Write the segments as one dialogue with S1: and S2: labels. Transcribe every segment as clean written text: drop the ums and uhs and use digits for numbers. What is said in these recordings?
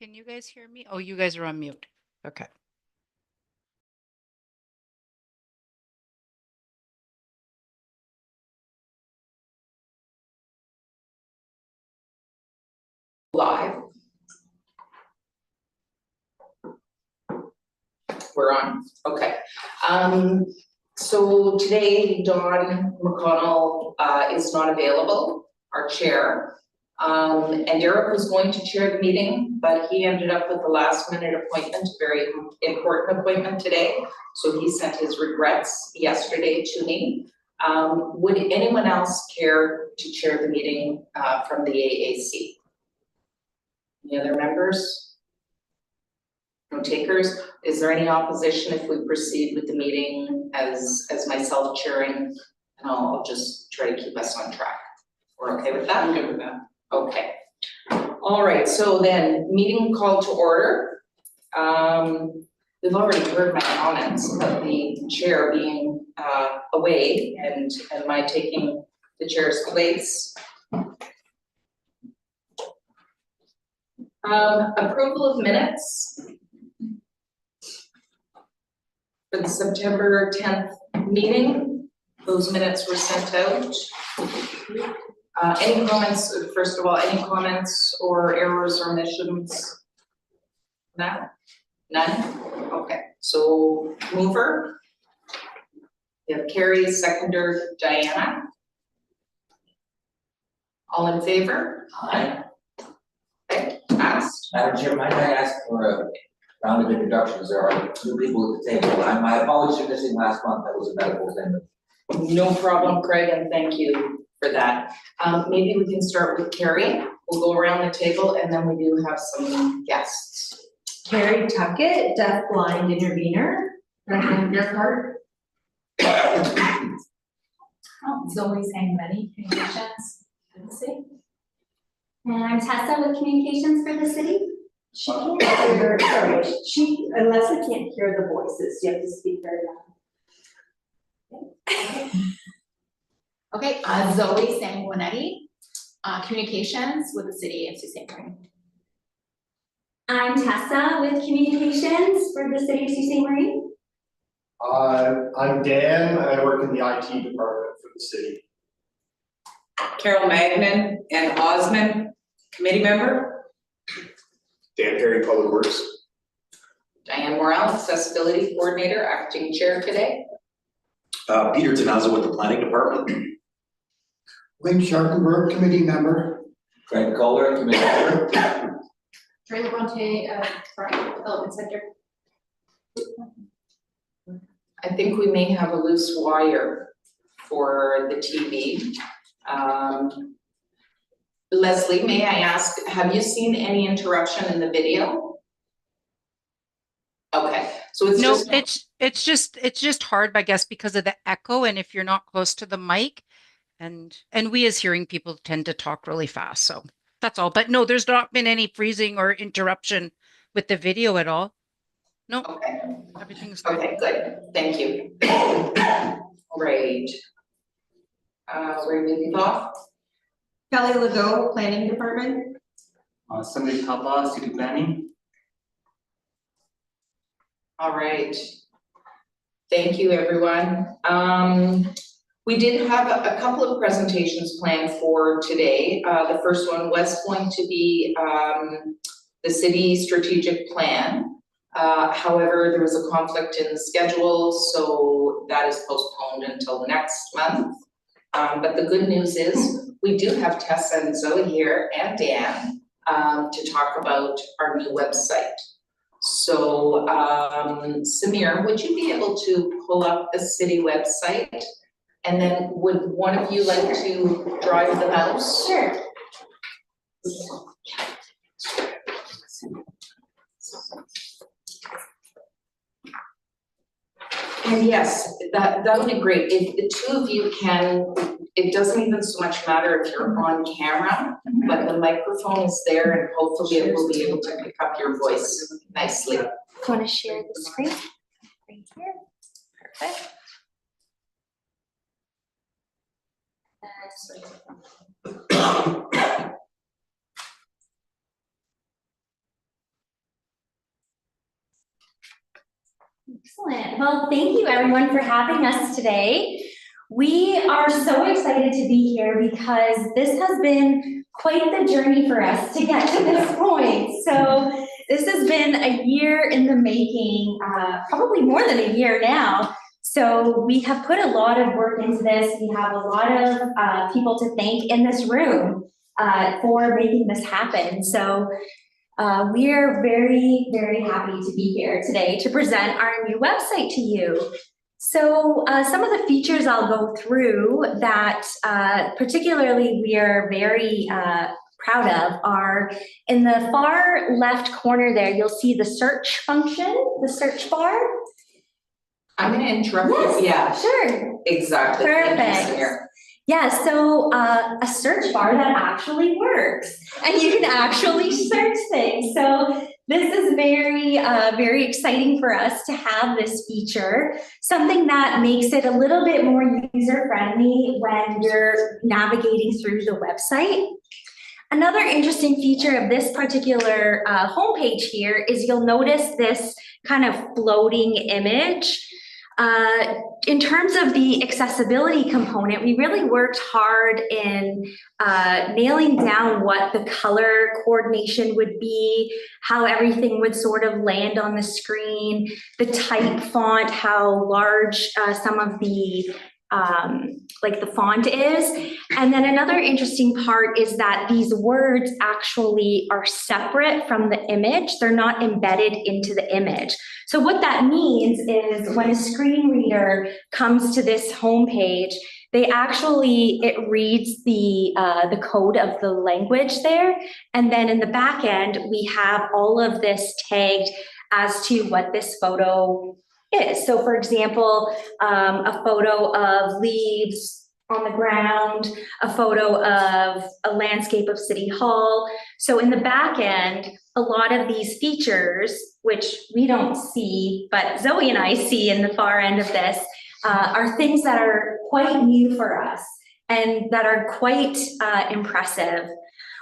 S1: Can you guys hear me? Oh, you guys are on mute. Okay.
S2: Live. We're on. Okay. So today, Dawn McConnell is not available, our chair. And Derek was going to chair the meeting, but he ended up with a last minute appointment, a very important appointment today. So he sent his regrets yesterday to me. Would anyone else care to chair the meeting from the AAC? Any other members? No takers? Is there any opposition if we proceed with the meeting as myself chairing? And I'll just try to keep us on track. We're okay with that? I'm good with that. Okay. All right, so then meeting called to order. We've already heard my comments about the chair being away and my taking the chair's place. Approval of minutes for the September 10th meeting. Those minutes were sent out. Any comments, first of all, any comments or errors or omissions? None? None? Okay, so mover. We have Carrie, seconder, Diana. All in favor?
S3: Aye.
S2: Okay, passed.
S3: Madam Chair, might I ask for a round of introductions? There are two people at the table. My apologies for missing last month. That was a medical thing.
S2: No problem, Craig, and thank you for that. Maybe we can start with Carrie. We'll go around the table and then we do have some guests.
S4: Carrie Tuckett, deaf-blind intervener. Your card.
S5: Zoe Sangmani, Communications for the city.
S6: And I'm Tessa with Communications for the city.
S4: She can't hear, sorry, Leslie can't hear the voices, you have to speak very loud.
S5: Okay, Zoe Sanguinetti, Communications with the city of Sault Ste. Marie.
S6: I'm Tessa with Communications for the city of Sault Ste. Marie.
S7: I'm Dan, I work in the IT department for the city.
S2: Carol Magnan and Osmond, committee member.
S7: Dan Perry, Public Works.
S2: Diane Morrell, accessibility coordinator, acting chair today.
S8: Peter Tenaza with the planning department.
S9: Wayne Sharkenberg, committee member.
S3: Craig Kohler, committee member.
S5: Trey LeBronte, Development Center.
S2: I think we may have a loose wire for the TV. Leslie, may I ask, have you seen any interruption in the video? Okay, so it's
S1: No,
S2: just.
S1: it's just hard, I guess, because of the echo, and if you're not close to the mic, and we as hearing people tend to talk really fast, so that's all. But no, there's not been any freezing or interruption with the video at all. No,
S2: Okay.
S1: everything's good.
S2: Okay, good, thank you. Great. Where do we leave off?
S4: Kelly Legault, planning department.
S10: Somebody Papa, city planning.
S2: All right. Thank you, everyone. We did have a couple of presentations planned for today. The first one was going to be the city strategic plan. However, there was a conflict in the schedule, so that is postponed until next month. But the good news is we do have Tessa and Zoe here and Dan to talk about our new website. So Samir, would you be able to pull up the city website? And then would one of you like to drive the mouse?
S6: Sure.
S2: And yes, that would be great. If the two of you can, it doesn't even so much matter if you're on camera, but the microphone is there and hopefully it will be able to pick up your voice nicely.
S6: Do you want to share the screen? Right here. Perfect. Excellent. Well, thank you everyone for having us today. We are so excited to be here because this has been quite the journey for us to get to this point. So this has been a year in the making, probably more than a year now. So we have put a lot of work into this. We have a lot of people to thank in this room for making this happen. So we are very, very happy to be here today to present our new website to you. So some of the features I'll go through that particularly we are very proud of are in the far left corner there, you'll see the search function, the search bar.
S2: I'm gonna interrupt you. Yeah,
S6: Sure.
S2: exactly. Thank you,
S6: Perfect.
S2: Samir.
S6: Yeah, so a search bar that actually works and you can actually search things. So this is very, very exciting for us to have this feature, something that makes it a little bit more user-friendly when you're navigating through the website. Another interesting feature of this particular homepage here is you'll notice this kind of floating image. In terms of the accessibility component, we really worked hard in nailing down what the color coordination would be, how everything would sort of land on the screen, the type font, how large some of the like the font is. And then another interesting part is that these words actually are separate from the image. They're not embedded into the image. So what that means is when a screen reader comes to this homepage, it reads the code of the language there. And then in the back end, we have all of this tagged as to what this photo is. So for example, a photo of leaves on the ground, a photo of a landscape of City Hall. So in the back end, a lot of these features, which we don't see, but Zoe and I see in the far end of this, are things that are quite new for us and that are quite impressive.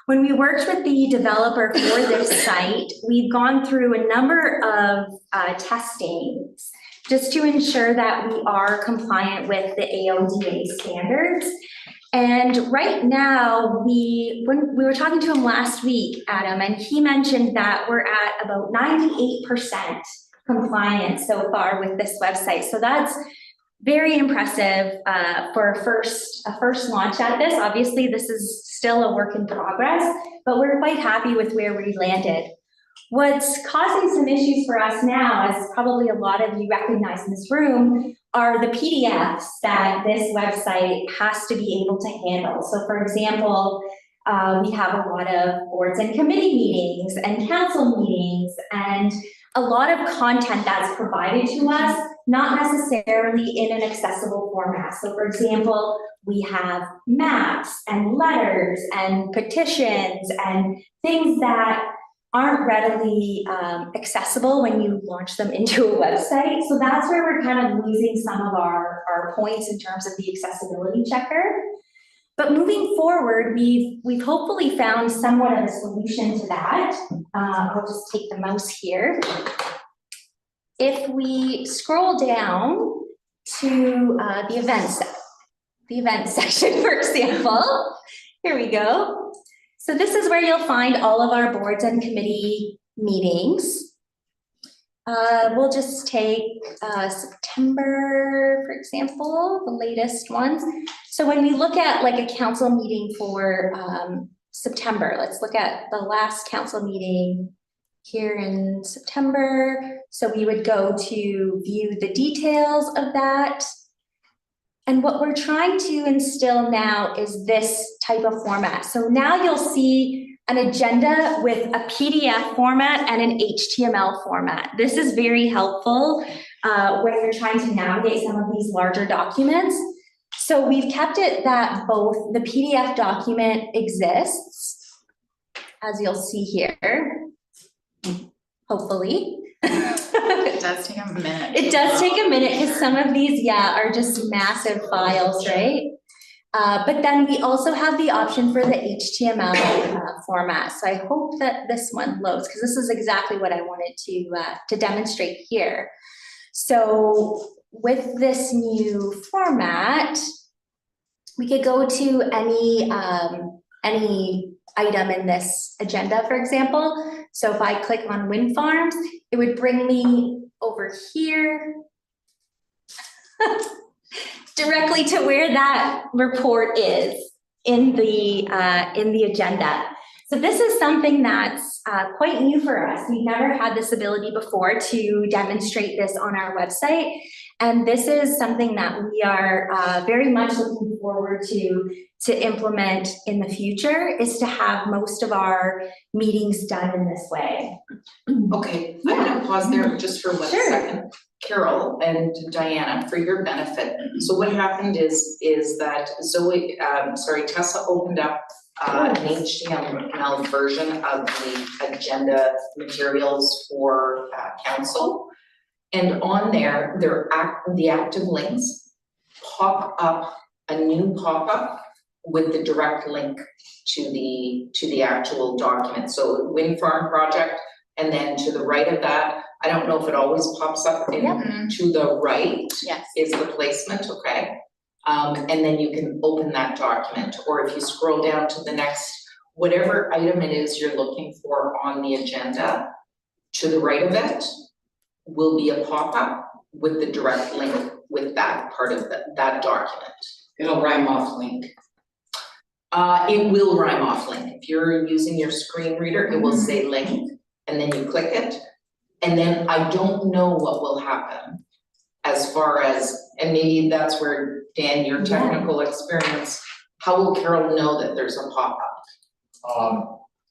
S6: When we worked with the developer for this site, we've gone through a number of testings just to ensure that we are compliant with the AODA standards. And right now, when we were talking to him last week, Adam, and he mentioned that we're at about 98% compliance so far with this website. So that's very impressive for a first launch at this. Obviously, this is still a work in progress, but we're quite happy with where we landed. What's causing some issues for us now, as probably a lot of you recognize in this room, are the PDFs that this website has to be able to handle. So for example, we have a lot of boards and committee meetings and council meetings and a lot of content that's provided to us, not necessarily in an accessible format. So for example, we have maps and letters and petitions and things that aren't readily accessible when you launch them into a website. So that's where we're kind of losing some of our points in terms of the accessibility checker. But moving forward, we've hopefully found somewhat of a solution to that. I'll just take the mouse here. If we scroll down to the event section, for example, here we go. So this is where you'll find all of our boards and committee meetings. We'll just take September, for example, the latest ones. So when we look at like a council meeting for September, let's look at the last council meeting here in September. So we would go to view the details of that. And what we're trying to instill now is this type of format. So now you'll see an agenda with a PDF format and an HTML format. This is very helpful when you're trying to navigate some of these larger documents. So we've kept it that both the PDF document exists, as you'll see here, hopefully.
S5: It does take a minute.
S6: It does take a minute because some of these, are just massive files, right? But then we also have the option for the HTML format. So I hope that this one loads because this is exactly what I wanted to demonstrate here. So with this new format, we could go to any item in this agenda, for example. So if I click on wind farms, it would bring me over here directly to where that report is in the agenda. So this is something that's quite new for us. We've never had this ability before to demonstrate this on our website. And this is something that we are very much looking forward to implement in the future, is to have most of our meetings done in this way.
S2: Okay, I'm gonna pause there just for 1
S6: Sure.
S2: second. Carol and Diana, for your benefit. So what happened is that Tessa opened up an HTML version of the agenda materials for council. And on there, the active links pop up a new pop-up with the direct link to the actual document. So wind farm project, and then to the right of that, I don't know if it always pops up in to the right
S5: Yes.
S2: is the placement, okay? And then you can open that document, or if you scroll down to the next, whatever item it is you're looking for on the agenda, to the right of it will be a pop-up with the direct link with that part of that document.
S11: It'll rhyme off link.
S2: It will rhyme off link. If you're using your screen reader, it will say link, and then you click it. And then I don't know what will happen as far as, and maybe that's where, Dan, your technical experience, how will Carol know that there's a pop-up?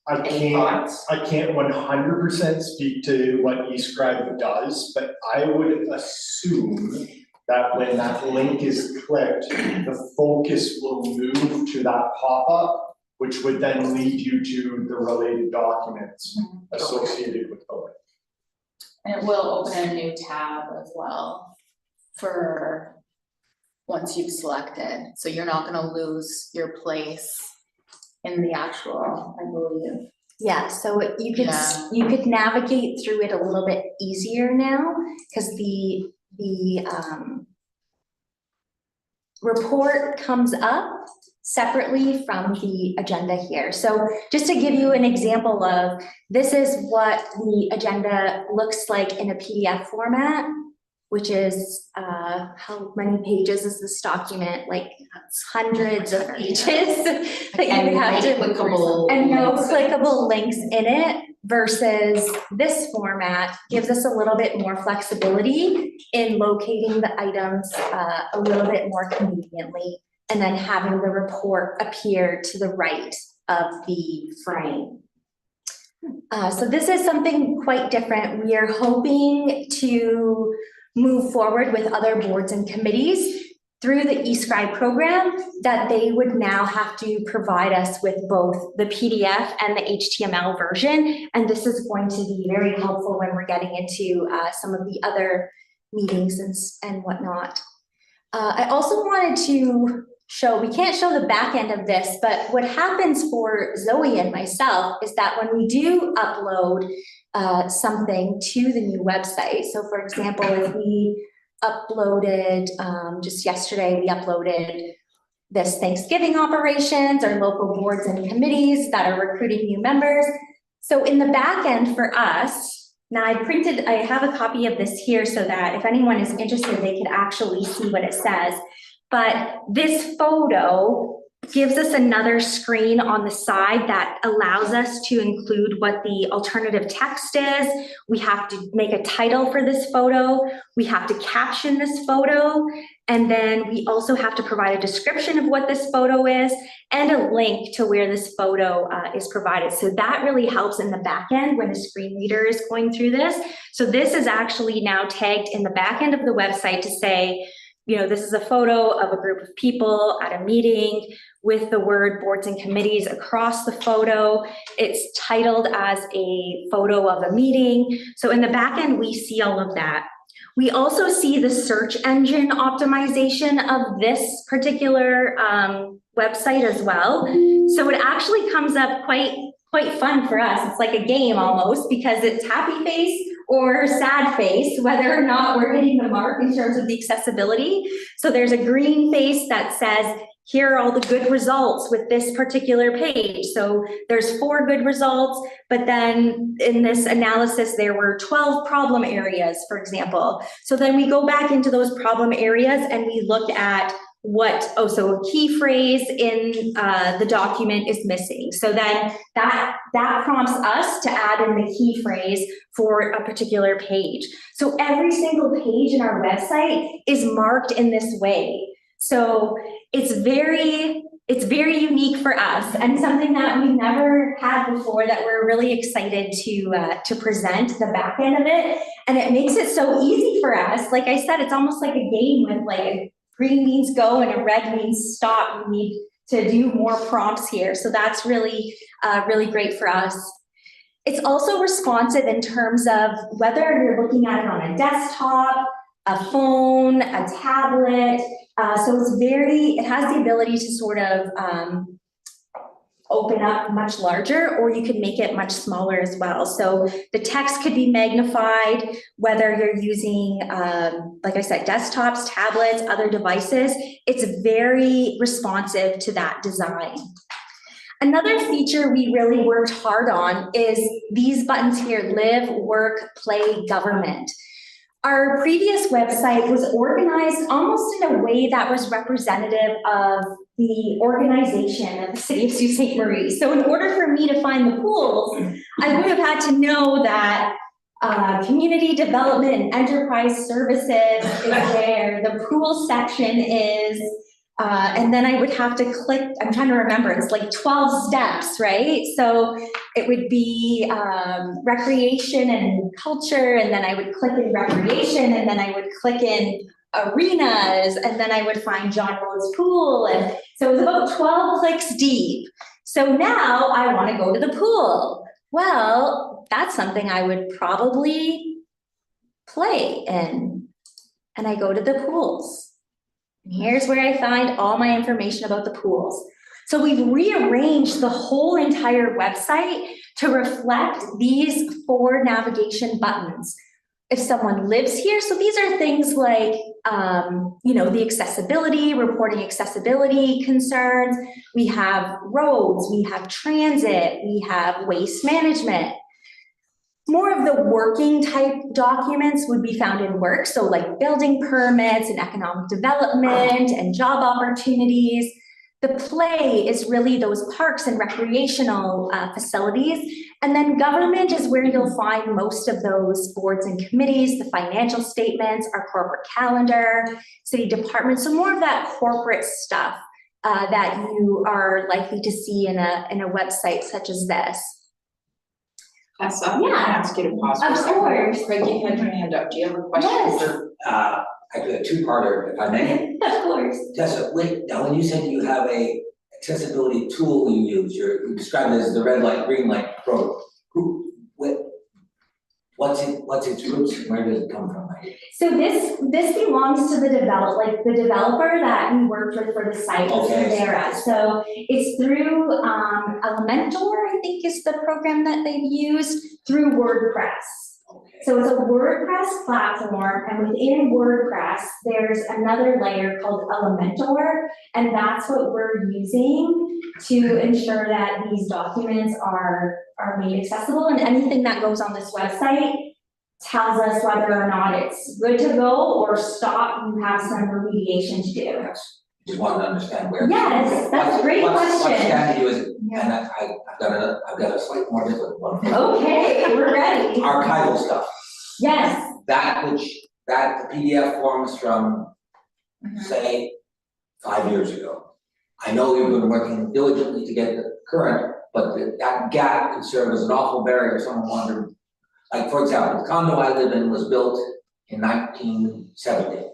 S2: Any thoughts?
S7: I can't 100% speak to what eScribe does, but I would assume that when that link is clicked, the focus will move to that pop-up, which would then lead you to the related documents associated with the link.
S5: And it will open a new tab as well for once you've selected. So you're not gonna lose your place in the actual, I believe.
S6: Yeah, so you could
S5: Yeah.
S6: you could navigate through it a little bit easier now, because the report comes up separately from the agenda here. So just to give you an example of, this is what the agenda looks like in a PDF format, which is, how many pages is this document? Like hundreds of pages that you have to,
S2: clickable
S6: and no
S2: links.
S6: clickable links in it, versus this format gives us a little bit more flexibility in locating the items a little bit more conveniently, and then having the report appear to the right of the frame. So this is something quite different. We are hoping to move forward with other boards and committees through the eScribe program, that they would now have to provide us with both the PDF and the HTML version. And this is going to be very helpful when we're getting into some of the other meetings and whatnot. I also wanted to show, we can't show the back end of this, but what happens for Zoe and myself is that when we do upload something to the new website, so for example, if we uploaded, just yesterday, we uploaded this Thanksgiving operations, our local boards and committees that are recruiting new members. So in the back end for us, now I have a copy of this here so that if anyone is interested, they could actually see what it says. But this photo gives us another screen on the side that allows us to include what the alternative text is. We have to make a title for this photo. We have to caption this photo. And then we also have to provide a description of what this photo is and a link to where this photo is provided. So that really helps in the back end when a screen reader is going through this. So this is actually now tagged in the back end of the website to say, you know, this is a photo of a group of people at a meeting with the word boards and committees across the photo. It's titled as a photo of a meeting. So in the back end, we see all of that. We also see the search engine optimization of this particular website as well. So it actually comes up quite fun for us. It's like a game almost, because it's happy face or sad face, whether or not we're hitting the mark in terms of the accessibility. So there's a green face that says, here are all the good results with this particular page. So there's 4 good results, but then in this analysis, there were 12 problem areas, for example. So then we go back into those problem areas and we look at so a key phrase in the document is missing. So then that prompts us to add in the key phrase for a particular page. So every single page in our website is marked in this way. So it's very unique for us and something that we've never had before that we're really excited to present the back end of it. And it makes it so easy for us. Like I said, it's almost like a game with like a green means go and a red means stop. We need to do more prompts here. So that's really, really great for us. It's also responsive in terms of whether you're looking at it on a desktop, a phone, a tablet. So it has the ability to sort of open up much larger, or you could make it much smaller as well. So the text could be magnified, whether you're using, like I said, desktops, tablets, other devices. It's very responsive to that design. Another feature we really worked hard on is these buttons here, live, work, play, government. Our previous website was organized almost in a way that was representative of the organization of the City of Sault Ste. Marie. So in order for me to find the pools, I would have had to know that community development and enterprise services is there, the pool section is, and then I would have to click, I'm trying to remember, it's like 12 steps, right? So it would be recreation and culture, and then I would click in recreation, and then I would click in arenas, and then I would find John Rhodes Pool. And so it was about 12 clicks deep. So now I want to go to the pool. Well, that's something I would probably play in. And I go to the pools. Here's where I find all my information about the pools. So we've rearranged the whole entire website to reflect these 4 navigation buttons. If someone lives here, so these are things like, the accessibility, reporting accessibility concerns. We have roads, we have transit, we have waste management. More of the working type documents would be found in work, so like building permits and economic development and job opportunities. The play is really those parks and recreational facilities. And then government is where you'll find most of those boards and committees, the financial statements, our corporate calendar, city departments. So more of that corporate stuff that you are likely to see in a website such as this.
S2: Tessa, can I
S6: Yeah.
S2: ask you to pause for a
S6: Of
S2: second?
S6: course.
S2: Craig, you had your hand up. Do you have a question?
S6: Yes.
S3: I could, a 2-parter, if I may.
S6: Of course.
S3: Tessa, wait, now when you said you have a accessibility tool you use, you described it as the red light, green light approach. What's its roots, where does it come from?
S6: So this belongs to the developer that we worked with for the site,
S3: Okay.
S6: Rivera. So it's through Elementor, I think is the program that they've used, through WordPress.
S3: Okay.
S6: So it's a WordPress platform, and within WordPress, there's another layer called Elementor, and that's what we're using to ensure that these documents are made accessible, and anything that goes on this website tells us whether or not it's good to go or stop, you have some remediation to do.
S3: Just wanted to understand where.
S6: Yes, that's a great
S3: What
S6: question.
S3: standard is it? And I've got a slightly more difficult one.
S6: Okay, we're ready.
S3: Archival stuff,
S6: Yes.
S3: that the PDF forms from, say, 5 years ago. I know you've been working diligently to get the current, but that gap could serve as an awful barrier if someone wanted to, like, for example, the condo I live in was built in 1970.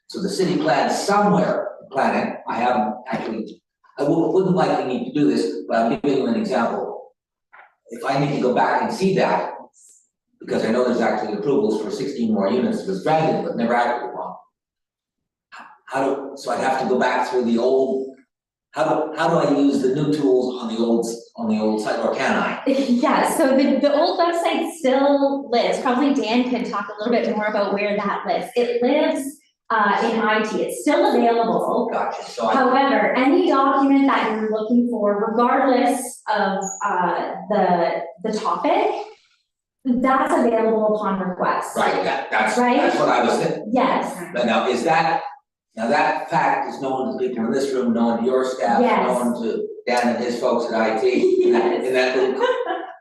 S3: So the city plan somewhere, planet, I haven't actually, I wouldn't likely need to do this, but I'm giving you an example. If I need to go back and see that, because I know there's actually approvals for 16 more units, it was granted, but never acted upon. So I'd have to go back through the old, how do I use the new tools on the old on the old site, or can I?
S6: Yeah, so the old website still lives. Probably Dan could talk a little bit more about where that lives. It lives in IT. It's still available.
S3: Gotcha, so I,
S6: However, any document that you're looking for, regardless of the topic, that's available upon request.
S3: right, that's
S6: Right?
S3: what I was thinking.
S6: Yes,
S3: But now, now that fact is known to people in this room, known to your staff,
S6: Yes.
S3: known to Dan and his folks at IT, in that little.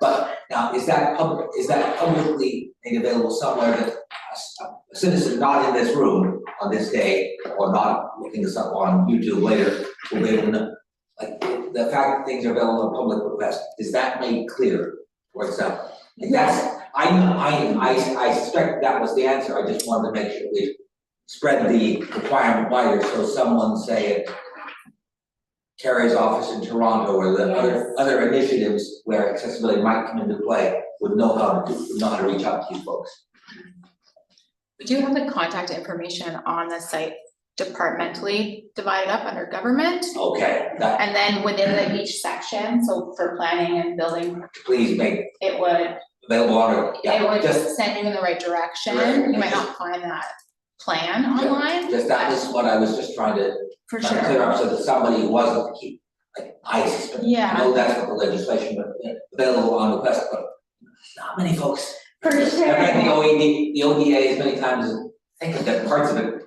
S3: But now, is that publicly made available somewhere that a citizen not in this room on this day, or not looking this up on YouTube later, will be able to know? Like, the fact that things are available on public request, is that made clear, for example? Like that's, I suspect that was the answer, I just wanted to make sure we spread the requirement wider, so someone, say at Terry's office in Toronto, or the other initiatives where accessibility might come into play, would know how to reach out to you folks.
S5: We do have the contact information on the site departmentally divided up under government.
S3: Okay, that,
S5: And then within each section, so for planning and building,
S3: please make
S5: it would
S3: available on it,
S5: It would
S3: just,
S5: send you in the right direction.
S3: Right.
S5: You might not find that plan online.
S3: just that was what I was just trying to
S5: For
S3: clear
S5: sure.
S3: up, so that somebody wasn't to keep, like, I suspect.
S5: Yeah.
S3: I know that's what the legislation, but available on request, but not many folks.
S6: for
S3: I've
S6: sure.
S3: read the ODA as many times as, I think I've got parts of it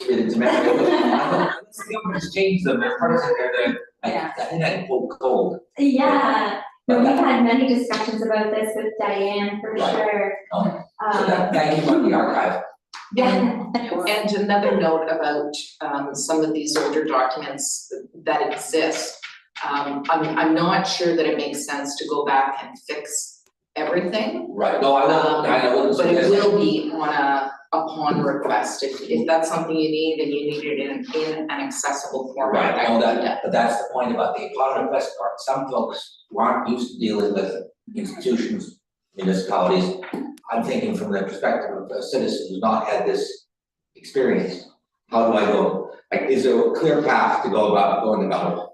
S3: committed to memory, but the government's changed them, there's parts in there that I think I quote cold.
S6: Yeah, no, we've had many discussions about this with Diane, for
S3: Right.
S6: sure.
S3: So that, thank you for the archive.
S6: Yeah.
S2: And another note about some of these older documents that exist. I'm not sure that it makes sense to go back and fix everything.
S3: Right, no, I wouldn't
S2: But it
S3: suggest
S2: will be upon request, if that's something you need and you need it in an accessible format.
S3: Right, I know that, but that's the point about the upon request part, some folks who aren't used to dealing with institutions, municipalities. I'm thinking from the perspective of a citizen who's not had this experience, how do I go? Like, is there a clear path to going about it?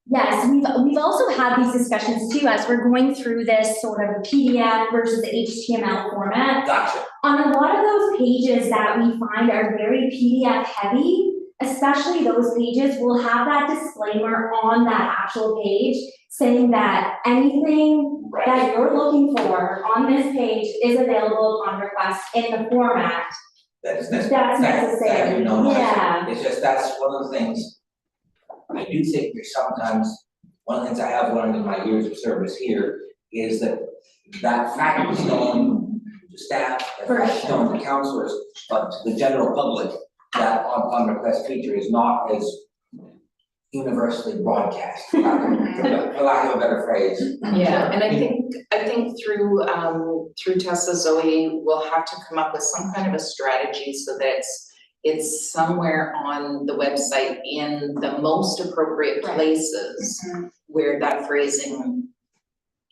S6: Yes, we've also had these discussions too, as we're going through this sort of PDF versus the HTML format.
S3: Gotcha,
S6: On a lot of those pages that we find are very PDF heavy, especially those pages will have that disclaimer on that actual page saying that anything
S3: right,
S6: that you're looking for on this page is available upon request in the format
S3: that's
S6: that's
S3: necessary.
S6: necessary. Yeah.
S3: It's just, that's one of the things, I do think there's sometimes, one of the things I have learned in my years of service here is that fact is known to staff, that
S6: For
S3: fact is
S6: sure.
S3: known to counselors, but to the general public, that on request feature is not as universally broadcast, for lack of a better phrase.
S2: Yeah, and I think through Tessa, Zoe, we'll have to come up with some kind of a strategy so that it's somewhere on the website in the most appropriate
S5: Right.
S2: places where that phrasing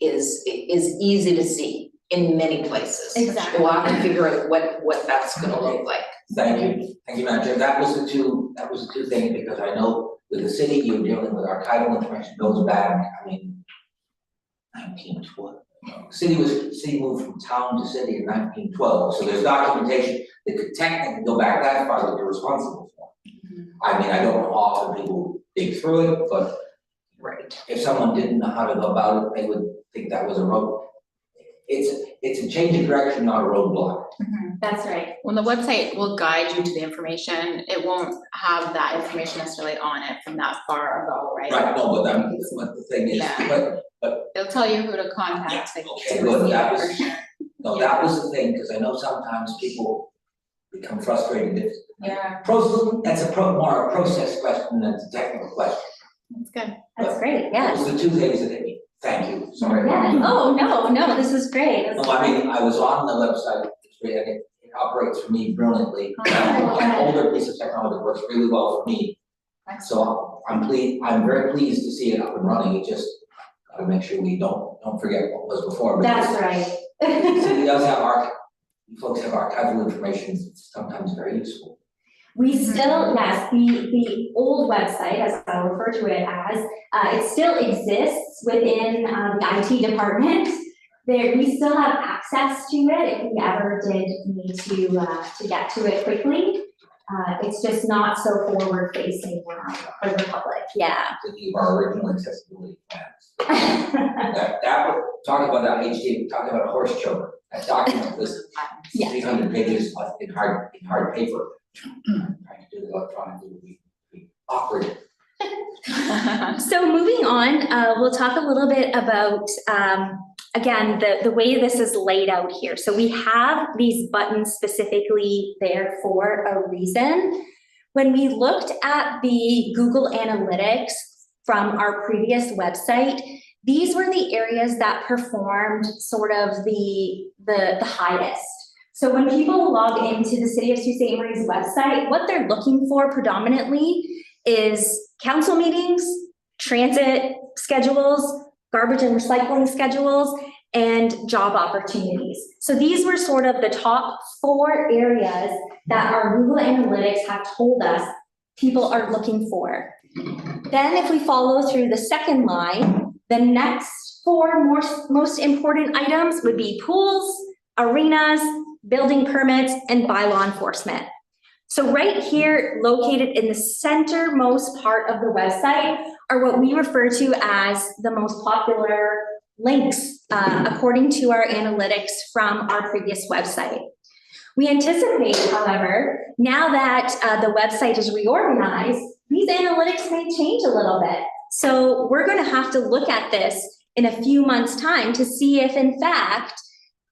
S2: is easy to see in many places.
S6: Exactly.
S2: We'll have to figure out what that's gonna look like.
S3: Thank you, Madam Chair, that was the two things, because I know with the city, you're dealing with archival information goes back, I mean, 1912. City moved from town to city in 1912, so there's documentation that could technically go back that far that you're responsible for. I mean, I don't know how often people dig through it, but
S2: Right.
S3: if someone didn't know how to go about it, they would think that was a road. It's a change of direction, not a roadblock.
S6: That's right.
S5: When the website will guide you to the information, it won't have that information necessarily on it from that far ago, right?
S3: Right, no, but the thing is,
S5: Yeah.
S3: but
S5: It'll tell you who to contact. like,
S3: okay,
S5: to
S3: good,
S5: receive
S3: that
S5: it,
S3: was-
S5: for sure.
S3: no, that was the thing, because I know sometimes people become frustrated if.
S5: Yeah,
S3: That's more a process question than a technical question.
S5: that's good.
S6: That's great,
S3: Those
S6: yes.
S3: are the two things that hit me, thank you, sorry.
S6: Yeah, oh, no, this is great. This is
S3: No, I mean, I was on the website, it's great, and it operates for me brilliantly.
S5: Oh,
S3: An older piece of technology that works really well for me, so I'm very pleased to see it up and running, it just gotta make sure we don't forget what was before. because
S6: That's right.
S3: the city does have you folks have archival information, it's sometimes very useful.
S6: We still, yes, the old website, as I'll refer to it as, it still exists within the IT department. There, we still have access to it if we ever did need to get to it quickly. It's just not so forward facing now for the public, yeah.
S3: Thinking of our original accessibility plans. That would, talk about that HD, talking about a horse choker, that document was
S6: Yeah.
S3: 300 pages in hard paper. Trying to do it electronically would be awkward.
S6: So moving on, we'll talk a little bit about, again, the way this is laid out here. So we have these buttons specifically there for a reason. When we looked at the Google Analytics from our previous website, these were the areas that performed sort of the highest. So when people log into the City of Sault Ste. Marie's website, what they're looking for predominantly is council meetings, transit schedules, garbage and recycling schedules, and job opportunities. So these were sort of the top 4 areas that our Google Analytics have told us people are looking for. Then if we follow through the second line, the next 4 most important items would be pools, arenas, building permits, and bylaw enforcement. So right here, located in the centermost part of the website, are what we refer to as the most popular links, according to our analytics from our previous website. We anticipate, however, now that the website is reorganized, these analytics may change a little bit. So we're going to have to look at this in a few months' time to see if, in fact,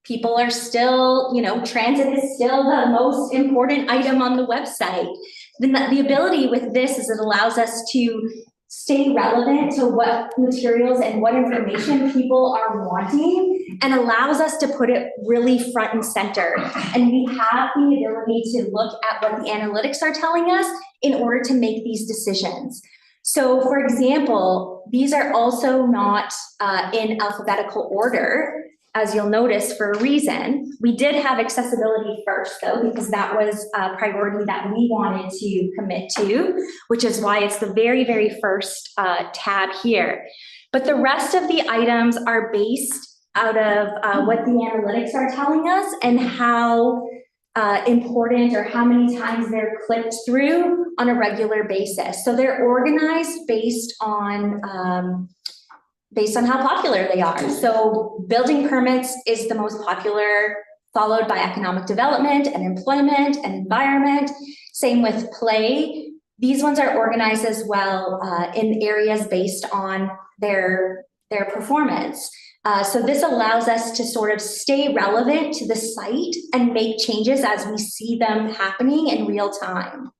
S6: people are still, transit is still the most important item on the website. The ability with this is it allows us to stay relevant to what materials and what information people are wanting and allows us to put it really front and center. And we have the ability to look at what the analytics are telling us in order to make these decisions. So for example, these are also not in alphabetical order, as you'll notice, for a reason. We did have accessibility first though, because that was a priority that we wanted to commit to, which is why it's the very, very first tab here. But the rest of the items are based out of what the analytics are telling us and how important or how many times they're clicked through on a regular basis. So they're organized based on how popular they are. So building permits is the most popular, followed by economic development and employment and environment. Same with play. These ones are organized as well in areas based on their performance. So this allows us to sort of stay relevant to the site and make changes as we see them happening in real time.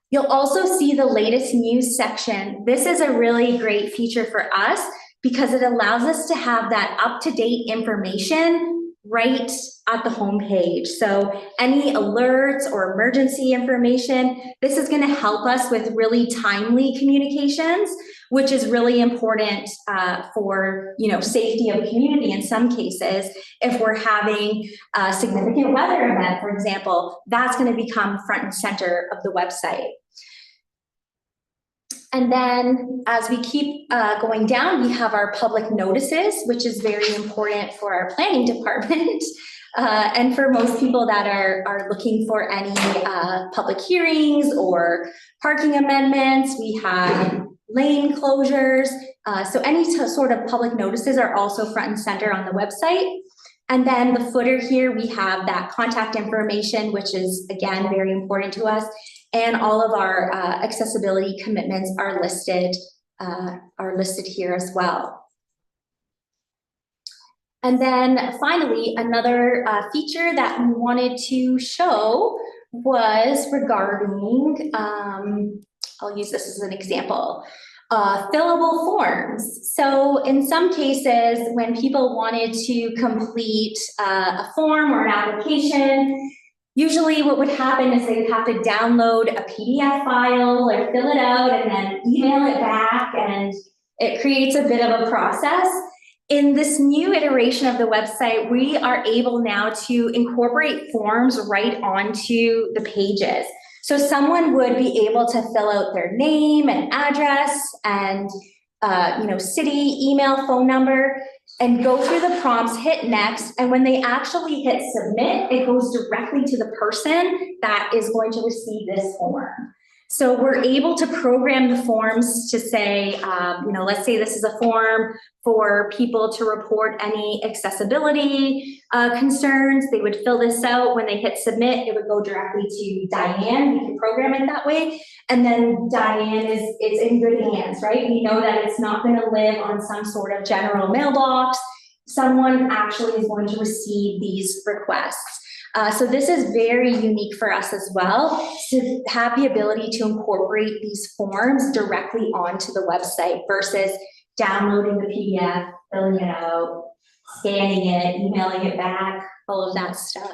S6: You'll also see the latest news section. This is a really great feature for us because it allows us to have that up-to-date information right at the homepage. So any alerts or emergency information, this is going to help us with really timely communications, which is really important for safety of the community in some cases. If we're having a significant weather event, for example, that's going to become front and center of the website. And then as we keep going down, we have our public notices, which is very important for our planning department and for most people that are looking for any public hearings or parking amendments. We have lane closures. So any sort of public notices are also front and center on the website. And then the footer here, we have that contact information, which is, again, very important to us. And all of our accessibility commitments are listed here as well. And then finally, another feature that we wanted to show was regarding, I'll use this as an example, fillable forms. So in some cases, when people wanted to complete a form or an application, usually what would happen is they would have to download a PDF file or fill it out and then email it back, and it creates a bit of a process. In this new iteration of the website, we are able now to incorporate forms right onto the pages. So someone would be able to fill out their name and address and, city, email, phone number, and go through the prompts, hit next, and when they actually hit submit, it goes directly to the person that is going to receive this form. So we're able to program the forms to say, let's say this is a form for people to report any accessibility concerns. They would fill this out. When they hit submit, it would go directly to Diane. We can program it that way. And then Diane it's in good hands, right? We know that it's not going to live on some sort of general mailbox. Someone actually is going to receive these requests. So this is very unique for us as well, to have the ability to incorporate these forms directly onto the website versus downloading the PDF, filling it out, scanning it, emailing it back, all of that stuff.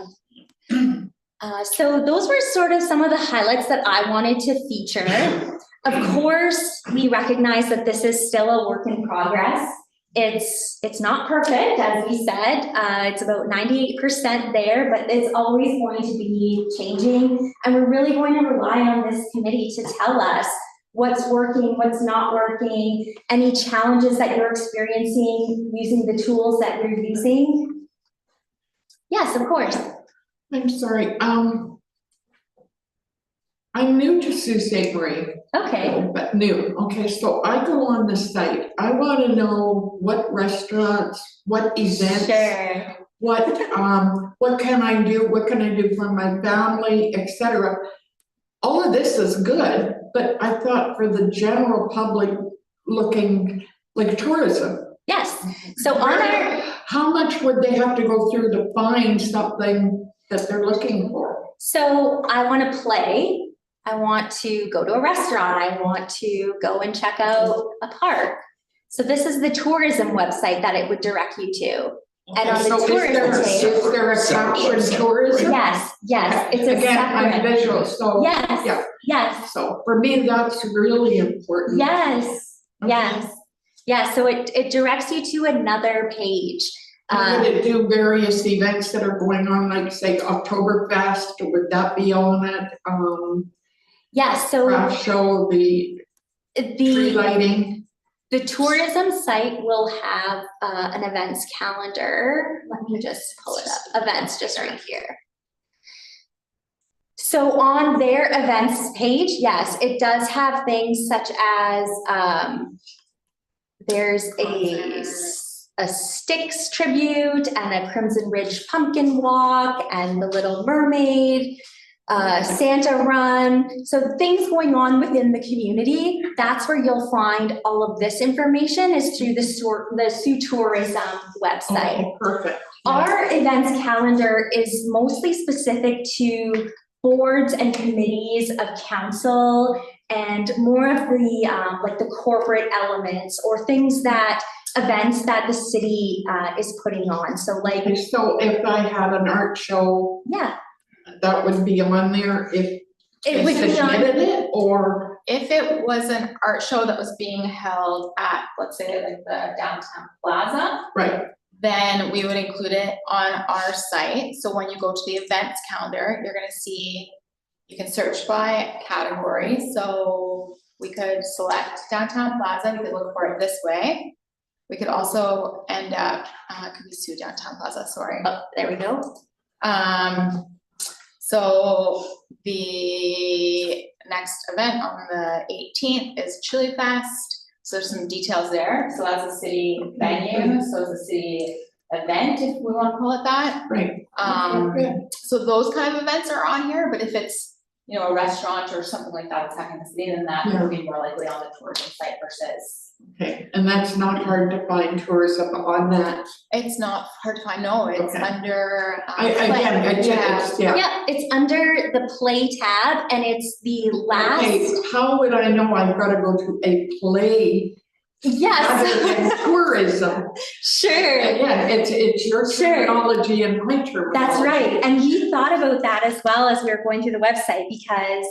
S6: So those were sort of some of the highlights that I wanted to feature. Of course, we recognize that this is still a work in progress. It's not perfect, as we said. It's about 98% there, but it's always going to be changing. And we're really going to rely on this committee to tell us what's working, what's not working, any challenges that you're experiencing using the tools that you're using. Yes, of course.
S12: I'm sorry, I'm new to Sault Ste. Marie.
S6: Okay.
S12: But new, okay, so I go on the site, I wanna know what restaurants, what events.
S6: Sure.
S12: What can I do, what can I do for my family, etc. All of this is good, but I thought for the general public looking like tourism.
S6: Yes, so on our.
S12: How much would they have to go through to find something that they're looking for?
S6: So I want to play. I want to go to a restaurant. I want to go and check out a park. So this is the tourism website that it would direct you to. And on the
S12: So
S6: tourism page.
S12: is there a caption tourism?
S6: Yes, it's a
S12: Again, I'm
S6: separate.
S12: visual, so.
S6: Yes,
S12: Yeah,
S6: yes,
S12: so for me, that's really important.
S6: yes,
S12: Okay.
S6: yes. Yeah, so it directs you to another page.
S12: Would it do various events that are going on, like say Oktoberfest, would that be on it?
S6: Yes, so
S12: Craft show, the tree lighting?
S6: the tourism site will have an events calendar. Let me just pull it up. Events just right here. So on their events page, yes, it does have things such as there's a Styx tribute and a Crimson Ridge pumpkin walk and the Little Mermaid. Santa Run, so things going on within the community. That's where you'll find all of this information is through the Sault Tourism website.
S12: Oh, perfect.
S6: Our events calendar is mostly specific to boards and committees of council and more of the like the corporate elements or things that events that the city is putting on. So like,
S12: So if I had an art show,
S6: yeah.
S12: that would be on there if
S6: It would be on
S12: it, or
S5: If it was an art show that was being held at, let's say, like the downtown plaza,
S12: right,
S5: then we would include it on our site. So when you go to the events calendar, you're gonna see, you can search by category. So we could select downtown plaza, we could look for it this way. We could also end up, could be Sault Downtown Plaza, sorry.
S6: Oh, there we go.
S5: So the next event on the 18th is Chili Fest. So there's some details there. So that's a city venue, so it's a city event, if we want to call it that.
S12: right.
S5: So those kind of events are on here, but if it's, you know, a restaurant or something like that, it's happening in the city, then that would be more likely on the tourism site versus.
S12: Okay, and that's not hard to find tourism on that.
S5: It's not hard to find, no, it's
S12: Okay.
S5: under.
S6: Yeah, it's under the play tab and it's the last.
S12: Okay, how would I know I've gotta go to a play?
S6: Yes.
S12: Other than tourism.
S6: Sure.
S12: Again, it's your terminology and my terminology.
S6: That's right. And we thought about that as well as we were going through the website because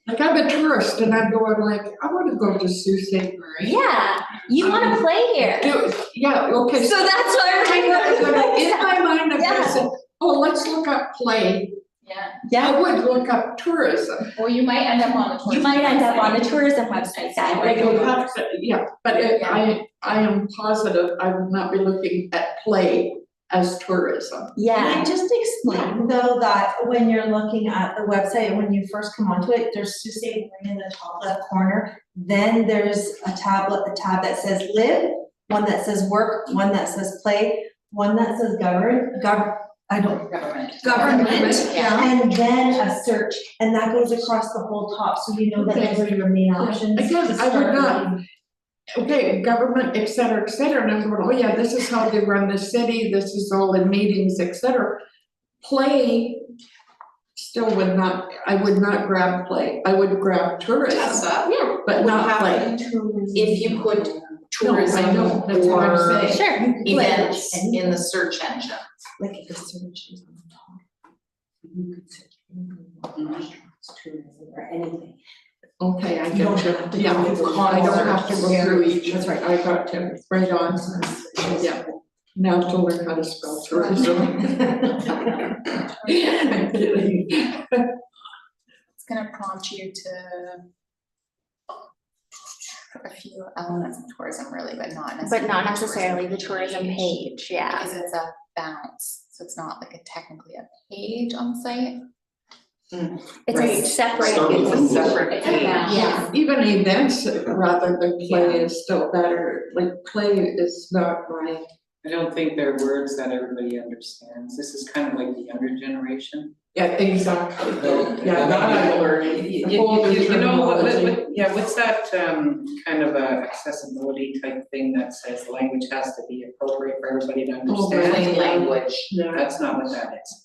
S12: like I'm a tourist and I'm going like, I wanna go to Sault Ste. Marie.
S6: yeah, you want to play here.
S12: Yeah, okay.
S6: So that's why we're
S12: in my mind, I'm
S6: Yeah.
S12: gonna say, oh, let's look up play.
S5: Yeah.
S6: Yeah,
S12: I would look up tourism.
S5: Or you might end up on the tourism.
S6: you might end up on the
S5: website.
S6: tourism website then.
S12: I would have to, yeah, but I am positive I would not be looking at play as tourism.
S4: Can
S6: Yeah,
S4: I just explain though that when you're looking at the website, when you first come onto it, there's Sault Ste. Marie in the top left corner. Then there's a tab that says live, one that says work, one that says play, one that says government,
S5: Yeah.
S4: and then a search, and that goes across the whole top, so you know that those are your main options.
S12: Again,
S4: to
S12: I would
S4: start
S12: not-
S4: reading.
S12: Okay, government, et cetera, and I'm going, oh yeah, this is how they run the city, this is all in meetings, et cetera. Play still would not, I would not grab play, I would grab tourism,
S2: Tessa,
S5: Yeah.
S12: but not play.
S2: if you put
S12: No, I
S2: tourism
S12: know, that's what I'm
S2: or
S12: saying.
S6: sure.
S2: events in the search engine.
S4: Like if the search is on the top. You could search anything, restaurants, tourism, or anything.
S12: Okay, I
S4: You don't
S12: get you,
S4: have to
S12: yeah,
S4: go through
S12: I don't have to go through each,
S4: That's right.
S12: I got you, right on, yeah. Now to learn how to spell tourism. I'm kidding.
S5: It's gonna prompt you to a few elements of tourism really, but not necessarily.
S6: But not necessarily the tourism page, yeah.
S5: Because it's a bounce, so it's not like technically a page on the site.
S6: It's
S2: Right.
S6: a separate.
S8: Start with
S2: It's a separate
S5: It's a
S2: page.
S5: bounce.
S6: Yeah.
S12: Even events rather than play is still better, like play is not my,
S11: I don't think they're words that everybody understands. This is kind of like the younger generation.
S12: yeah, exactly,
S3: Yeah,
S12: not
S11: Or,
S12: Older
S11: you know,
S12: terminology.
S11: yeah, what's that, kind of a accessibility type thing that says the language has to be appropriate for everybody to understand?
S2: Plain language.
S12: yeah.
S11: That's not what that is.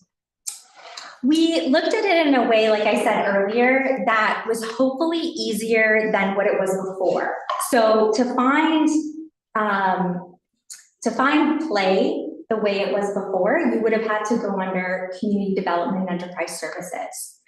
S6: We looked at it in a way, like I said earlier, that was hopefully easier than what it was before. So to find play the way it was before, you would have had to go under community development and enterprise services.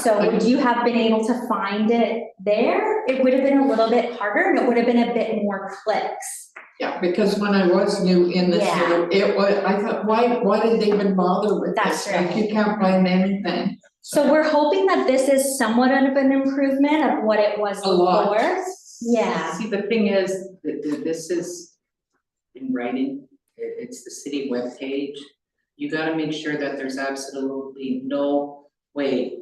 S6: So would you have been able to find it there? It would have been a little bit harder and it would have been a bit more clicks.
S12: Yeah, because when I was new in this,
S6: Yeah.
S12: it was, I thought, why did they even bother with
S6: That's
S12: this? Like,
S6: right.
S12: you can't find anything.
S6: So we're hoping that this is somewhat of an improvement of what it was
S12: A lot.
S6: before. Yeah.
S11: See, the thing is, this is in writing, it's the city webpage. You gotta make sure that there's absolutely no way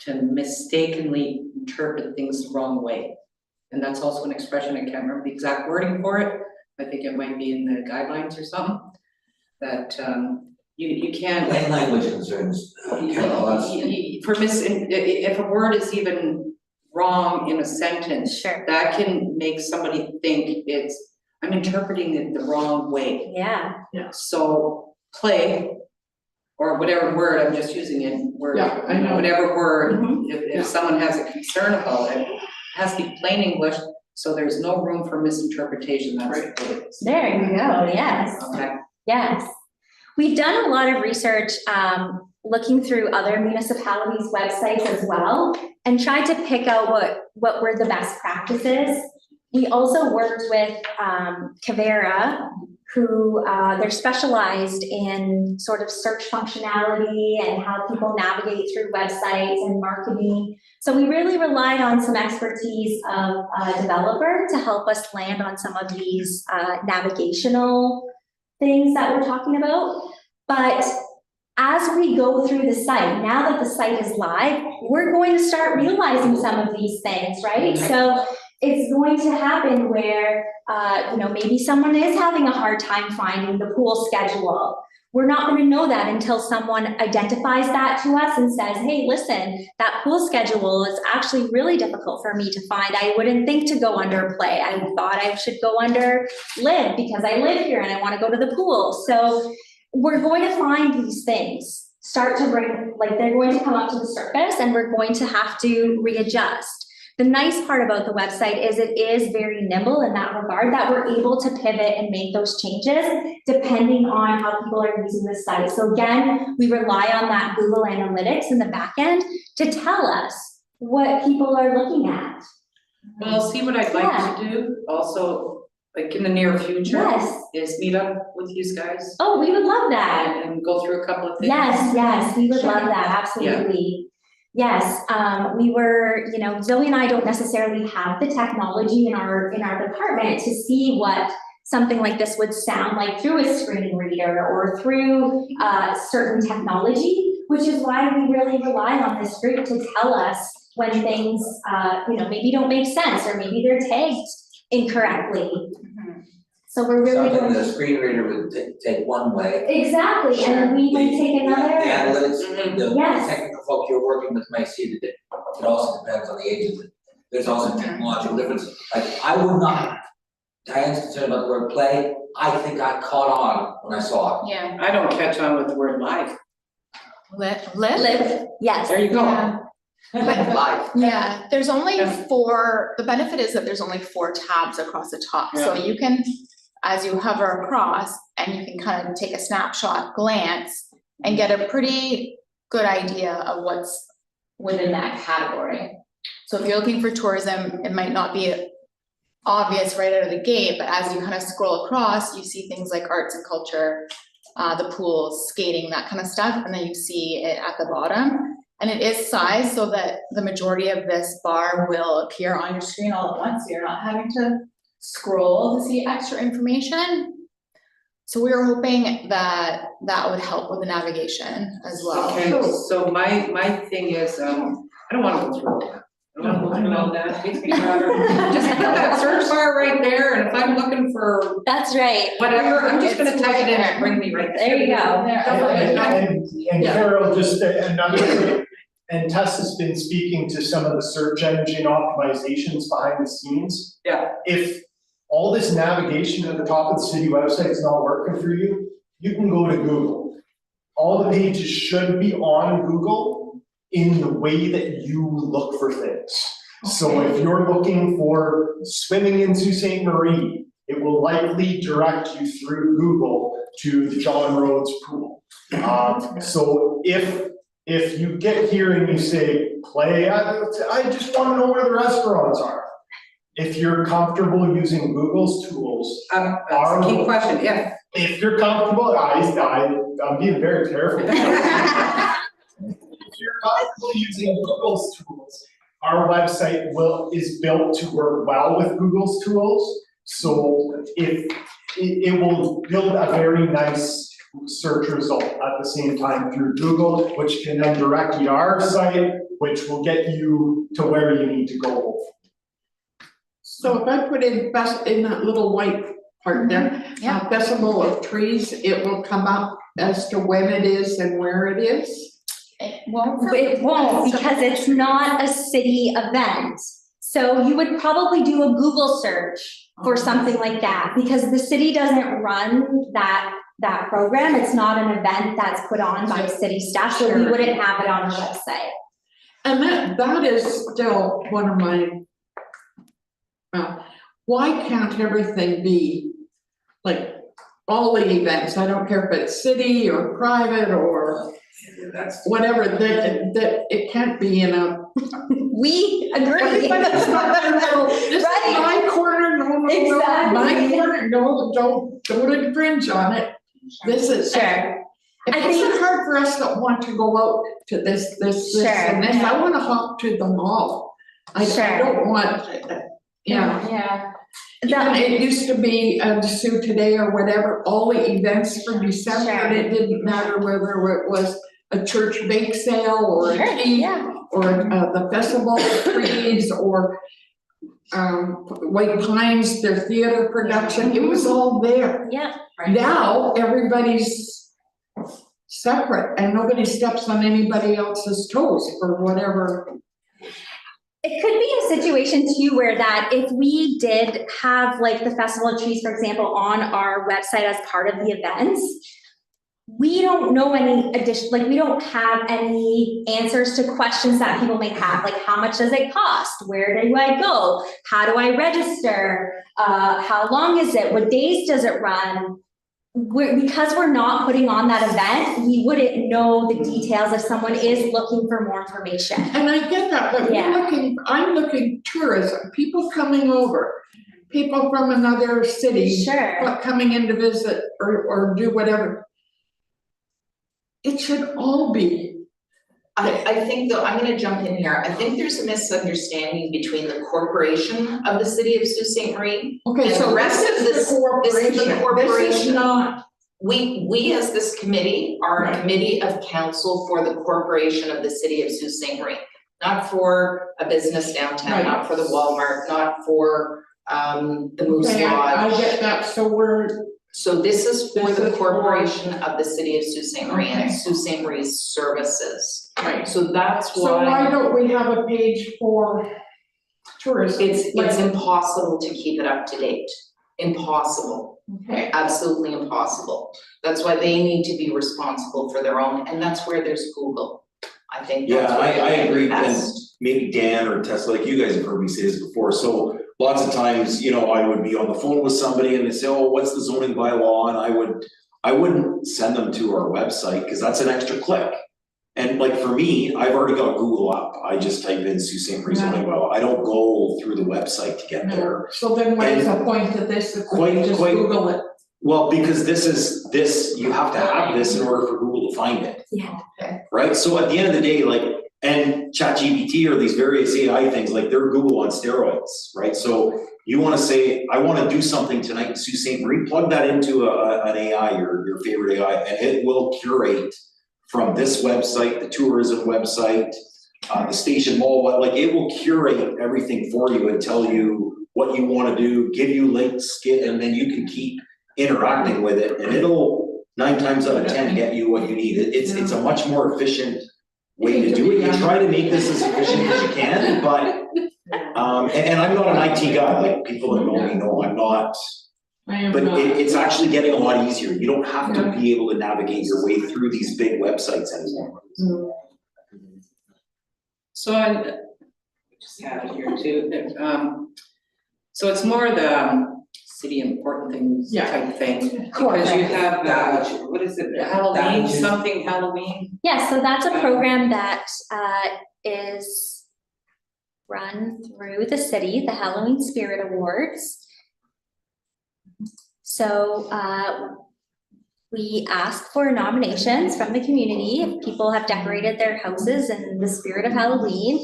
S11: to mistakenly interpret things the wrong way. And that's also an expression, I can't remember the exact wording for it, I think it might be in the guidelines or something, that, you can't.
S3: Plain language concerns, Carol, that's.
S11: If a word is even wrong in a sentence,
S6: Sure.
S11: that can make somebody think I'm interpreting it the wrong way.
S6: Yeah.
S11: So play, or whatever word, I'm just using it, word,
S12: Yeah, I know.
S11: whatever word,
S6: Mhm.
S11: if someone has a concern about it, it has to be plain English, so there's no room for misinterpretation, that's what it is.
S6: There you go. Yes.
S11: Okay,
S6: Yes. We've done a lot of research looking through other municipalities' websites as well and tried to pick out what were the best practices. We also worked with Cavera, who they're specialized in sort of search functionality and how people navigate through websites and marketing. So we really relied on some expertise of a developer to help us land on some of these navigational things that we're talking about. But as we go through the site, now that the site is live, we're going to start realizing some of these things, right? So it's going to happen where, maybe someone is having a hard time finding the pool schedule. We're not going to know that until someone identifies that to us and says, hey, listen, that pool schedule is actually really difficult for me to find. I wouldn't think to go under play. I thought I should go under live because I live here and I want to go to the pool. So we're going to find these things start to bring, like they're going to come up to the surface and we're going to have to readjust. The nice part about the website is it is very nimble in that regard, that we're able to pivot and make those changes depending on how people are using the site. So again, we rely on that Google Analytics in the back end to tell us what people are looking at.
S11: well, see what I'd like to do, also, like in the near future?
S6: Yes.
S11: Is meet up with you guys
S6: Oh, we would love that.
S11: and go through a couple of things?
S6: Yes, we would
S11: Sure.
S6: love that, absolutely. Yes, we were, you know, Zoe and I don't necessarily have the technology in our department to see what something like this would sound like through a screen reader or through certain technology, which is why we really rely on this group to tell us when things, you know, maybe don't make sense or maybe they're tagged incorrectly. So we're really
S3: Something
S6: going
S3: the
S6: to.
S3: screen reader would take one way.
S6: Exactly, and we may take another.
S3: The analytics, the
S6: Yes.
S3: technical folk you're working with might see that it also depends on the age of it. There's also technological differences, like I would not, Diane's concerned about the word play, I think I caught on when I saw it.
S5: Yeah.
S11: I don't catch on with the word live.
S6: Live, yes.
S11: There you go.
S5: Yeah.
S3: Live.
S5: Yeah, there's only
S11: Yeah.
S5: 4, the benefit is that there's only 4 tabs across the top, so you can, as you hover across, and you can kind of take a snapshot glance and get a pretty good idea of what's within that category. So if you're looking for tourism, it might not be obvious right out of the gate, but as you kind of scroll across, you see things like arts and culture, the pools, skating, that kind of stuff, and then you see it at the bottom. And it is sized so that the majority of this bar will appear on your screen all at once, so you're not having to scroll to see extra information. So we were hoping that that would help with the navigation as well.
S11: Okay, so my thing is, I don't wanna go through all that. I don't wanna go through all that, makes me rather, just put that search bar right there, and if I'm looking for
S6: That's right.
S11: whatever, I'm just gonna type it in and bring me right there.
S6: There you go.
S7: And Carol, just another thing, and Tess has been speaking to some of the search engine optimizations behind the scenes.
S11: Yeah.
S7: If all this navigation at the top of the city website is not working for you, you can go to Google. All the pages should be on Google in the way that you look for things. So if you're looking for swimming in Sault Ste. Marie, it will likely direct you through Google to the John Rhodes pool. So if you get here and you say, play, I just wanna know where the restaurants are. If you're comfortable using Google's tools,
S11: That's a key question, yeah.
S7: if you're comfortable, I'm being very careful. If you're comfortable using Google's tools, our website is built to work well with Google's tools. So if it will build a very nice search result at the same time through Google, which can then direct you to our site, which will get you to where you need to go.
S12: So if I put in in that little white part there,
S5: Yeah.
S12: decimal of trees, it will come up as to when it is and where it is?
S5: It won't.
S6: It won't, because it's not a city event. So you would probably do a Google search for something like that, because the city doesn't run that program. It's not an event that's put on by city staff, so we wouldn't have it on our website.
S12: And that is still one of my, why can't everything be like all the events? I don't care if it's city or private or whatever, that it can't be in a.
S6: We agree.
S12: But it's not a little, this is
S6: Right.
S12: my corner, no,
S6: Exactly.
S12: my corner, no, don't infringe on it. This is.
S6: Sure. I
S12: It's
S6: think-
S12: hard for us that want to go out to this,
S6: Sure.
S12: and this. I wanna hop to the mall. I
S6: Sure.
S12: don't want, yeah.
S5: Yeah.
S12: Yeah, it used to be Sioux Today or whatever, all the events for December, and it didn't matter whether it was a church bake sale or
S6: Sure,
S12: a tea,
S6: yeah.
S12: or the festival of trees, or White Pines, their theater production, it was all there.
S6: Yeah.
S12: Now, everybody's separate and nobody steps on anybody else's toes for whatever.
S6: It could be a situation too where that if we did have like the Festival of Trees, for example, on our website as part of the events, we don't know any addition, like we don't have any answers to questions that people may have, like how much does it cost? Where do I go? How do I register? How long is it? What days does it run? Because we're not putting on that event, we wouldn't know the details if someone is looking for more information.
S12: And I get that, but
S6: Yeah.
S12: I'm looking tourism, people coming over. people from another city.
S6: Sure.
S12: But coming in to visit or do whatever. It should all be.
S2: I think though, I'm gonna jump in here, I think there's a misunderstanding between the corporation of the city of Sault Ste. Marie.
S12: Okay,
S2: And
S12: so
S2: the rest
S12: this
S2: of
S12: is
S2: this-
S12: the corporation.
S2: this is the
S12: This is
S2: corporation.
S12: not,
S2: We as this committee are a
S12: Right.
S2: committee of council for the corporation of the city of Sault Ste. Marie. Not for a business downtown,
S12: Right.
S2: not for the Walmart, not for the Moose
S12: okay, I
S2: Lodge.
S12: get that, so we're,
S2: So this is for
S12: This
S2: the
S12: is for-
S2: corporation of the city of Sault Ste. Marie and
S12: Okay.
S2: Sault Ste. Marie's services.
S12: right.
S2: So that's
S12: So why
S2: why
S12: don't we have a page for tourism?
S2: it's impossible to keep it up to date. Impossible,
S12: Okay,
S2: absolutely impossible. That's why they need to be responsible for their own, and that's where there's Google. I think
S8: Yeah,
S2: that's what
S8: I
S2: they do
S8: agree, and
S2: best.
S8: maybe Dan or Tessa, like you guys have heard me say this before, so lots of times, you know, I would be on the phone with somebody and they say, oh, what's the zoning bylaw? And I wouldn't send them to our website, cause that's an extra click. And like for me, I've already got Google up, I just type in Sault Ste. Marie zoning bylaw, I don't go through the website to get there.
S12: so then what is the point of this if we
S8: Quite-
S12: just
S8: quite-
S12: Google it?
S8: Well, because you have to have this in order for Google to find it.
S6: Yeah.
S8: Right, so at the end of the day, like, and ChatGPT or these various AI things, like they're Google on steroids, right? So you wanna say, I wanna do something tonight in Sault Ste. Marie, plug that into an AI, your favorite AI, and it will curate from this website, the tourism website, the station mall, like it will curate everything for you and tell you what you wanna do, give you links, and then you can keep interacting with it, and it'll 9 times out of 10 get you what you need. It's a much more efficient way to do it. You try to make this as efficient as you can, but and I'm not an IT guy, like people that know me know I'm not,
S12: I am
S8: but
S12: not.
S8: it's actually getting a lot easier. You don't have to be able to navigate your way through these big websites anymore.
S11: So I just have it here too, so it's more the city important things
S12: Yeah.
S11: type thing. Because you have, what is it, Halloween, something Halloween?
S6: Yeah, so that's a program that is run through the city, the Halloween Spirit Awards. So we ask for nominations from the community. If people have decorated their houses in the spirit of Halloween,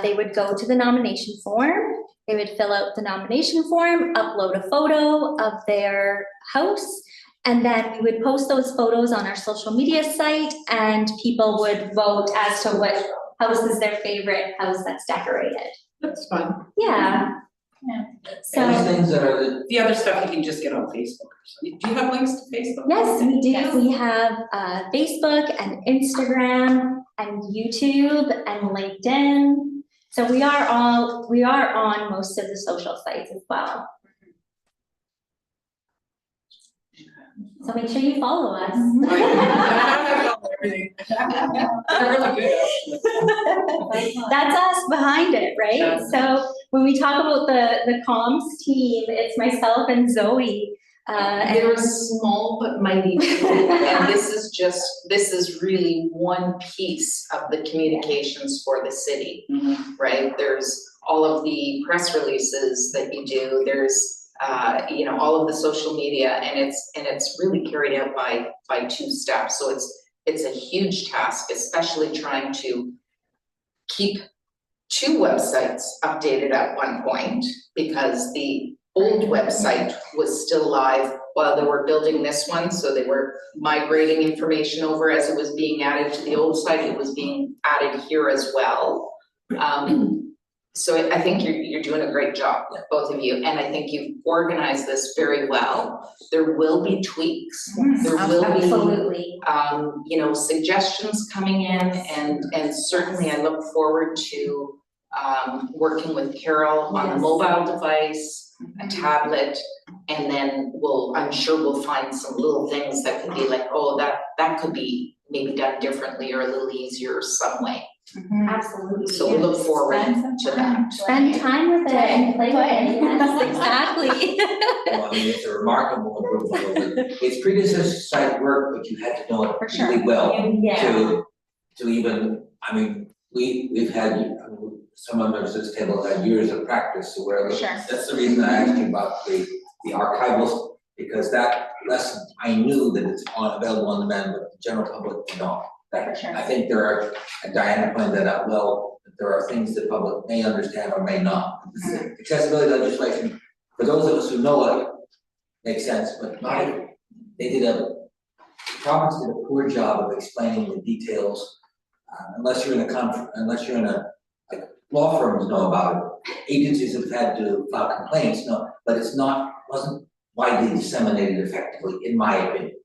S6: they would go to the nomination form. They would fill out the nomination form, upload a photo of their house, and then we would post those photos on our social media site, and people would vote as to what house is their favorite house that's decorated.
S12: That's fun.
S6: Yeah.
S5: Yeah.
S6: So,
S3: Those things that are,
S11: The other stuff you can just get on Facebook or something. Do you have links to Facebook?
S6: yes, we do.
S5: Yes.
S6: We have Facebook and Instagram and YouTube and LinkedIn. So we are on most of the social sites as well. So make sure you follow us.
S11: Everything. They're really good.
S6: That's us behind it, right?
S11: Yeah.
S6: So when we talk about the comms team, it's myself and Zoe.
S2: They're a small but mighty team, and this is really one piece of the communications for the city,
S11: Mhm.
S2: right? There's all of the press releases that you do, there's all of the social media, and it's really carried out by 2 staff, so it's a huge task, especially trying to keep 2 websites updated at one point, because the old website was still live while they were building this one, so they were migrating information over as it was being added to the old site, it was being added here as well. So I think you're doing a great job, both of you, and I think you've organized this very well. There will be tweaks, there will be
S6: Absolutely.
S2: suggestions coming in, and certainly I look forward to working with Carol on a
S6: Yes.
S2: mobile device, a tablet, and then I'm sure we'll find some little things that could be like, oh, that could be maybe done differently or a little easier some way.
S6: Absolutely.
S2: So we look forward to that.
S6: Spend time with it and play with it. Yes, exactly.
S3: well, I mean, it's a remarkable improvement. Its predecessor site worked, but you had to know it really well
S6: Yeah.
S3: to even, I mean, we've had, some members of this table have had years of practice, so where,
S5: Sure.
S3: that's the reason I asked you about the archivals, because that lesson, I knew that it's available on demand, but the general public would not.
S5: For sure.
S3: I think there are, and Diana pointed that out well, that there are things that public may understand or may not. Accessibility legislation, for those of us who know it, makes sense, but not, the province did a poor job of explaining the details. Unless you're in a, like, law firms know about it, agencies have had to file complaints, but wasn't widely disseminated effectively, in my opinion.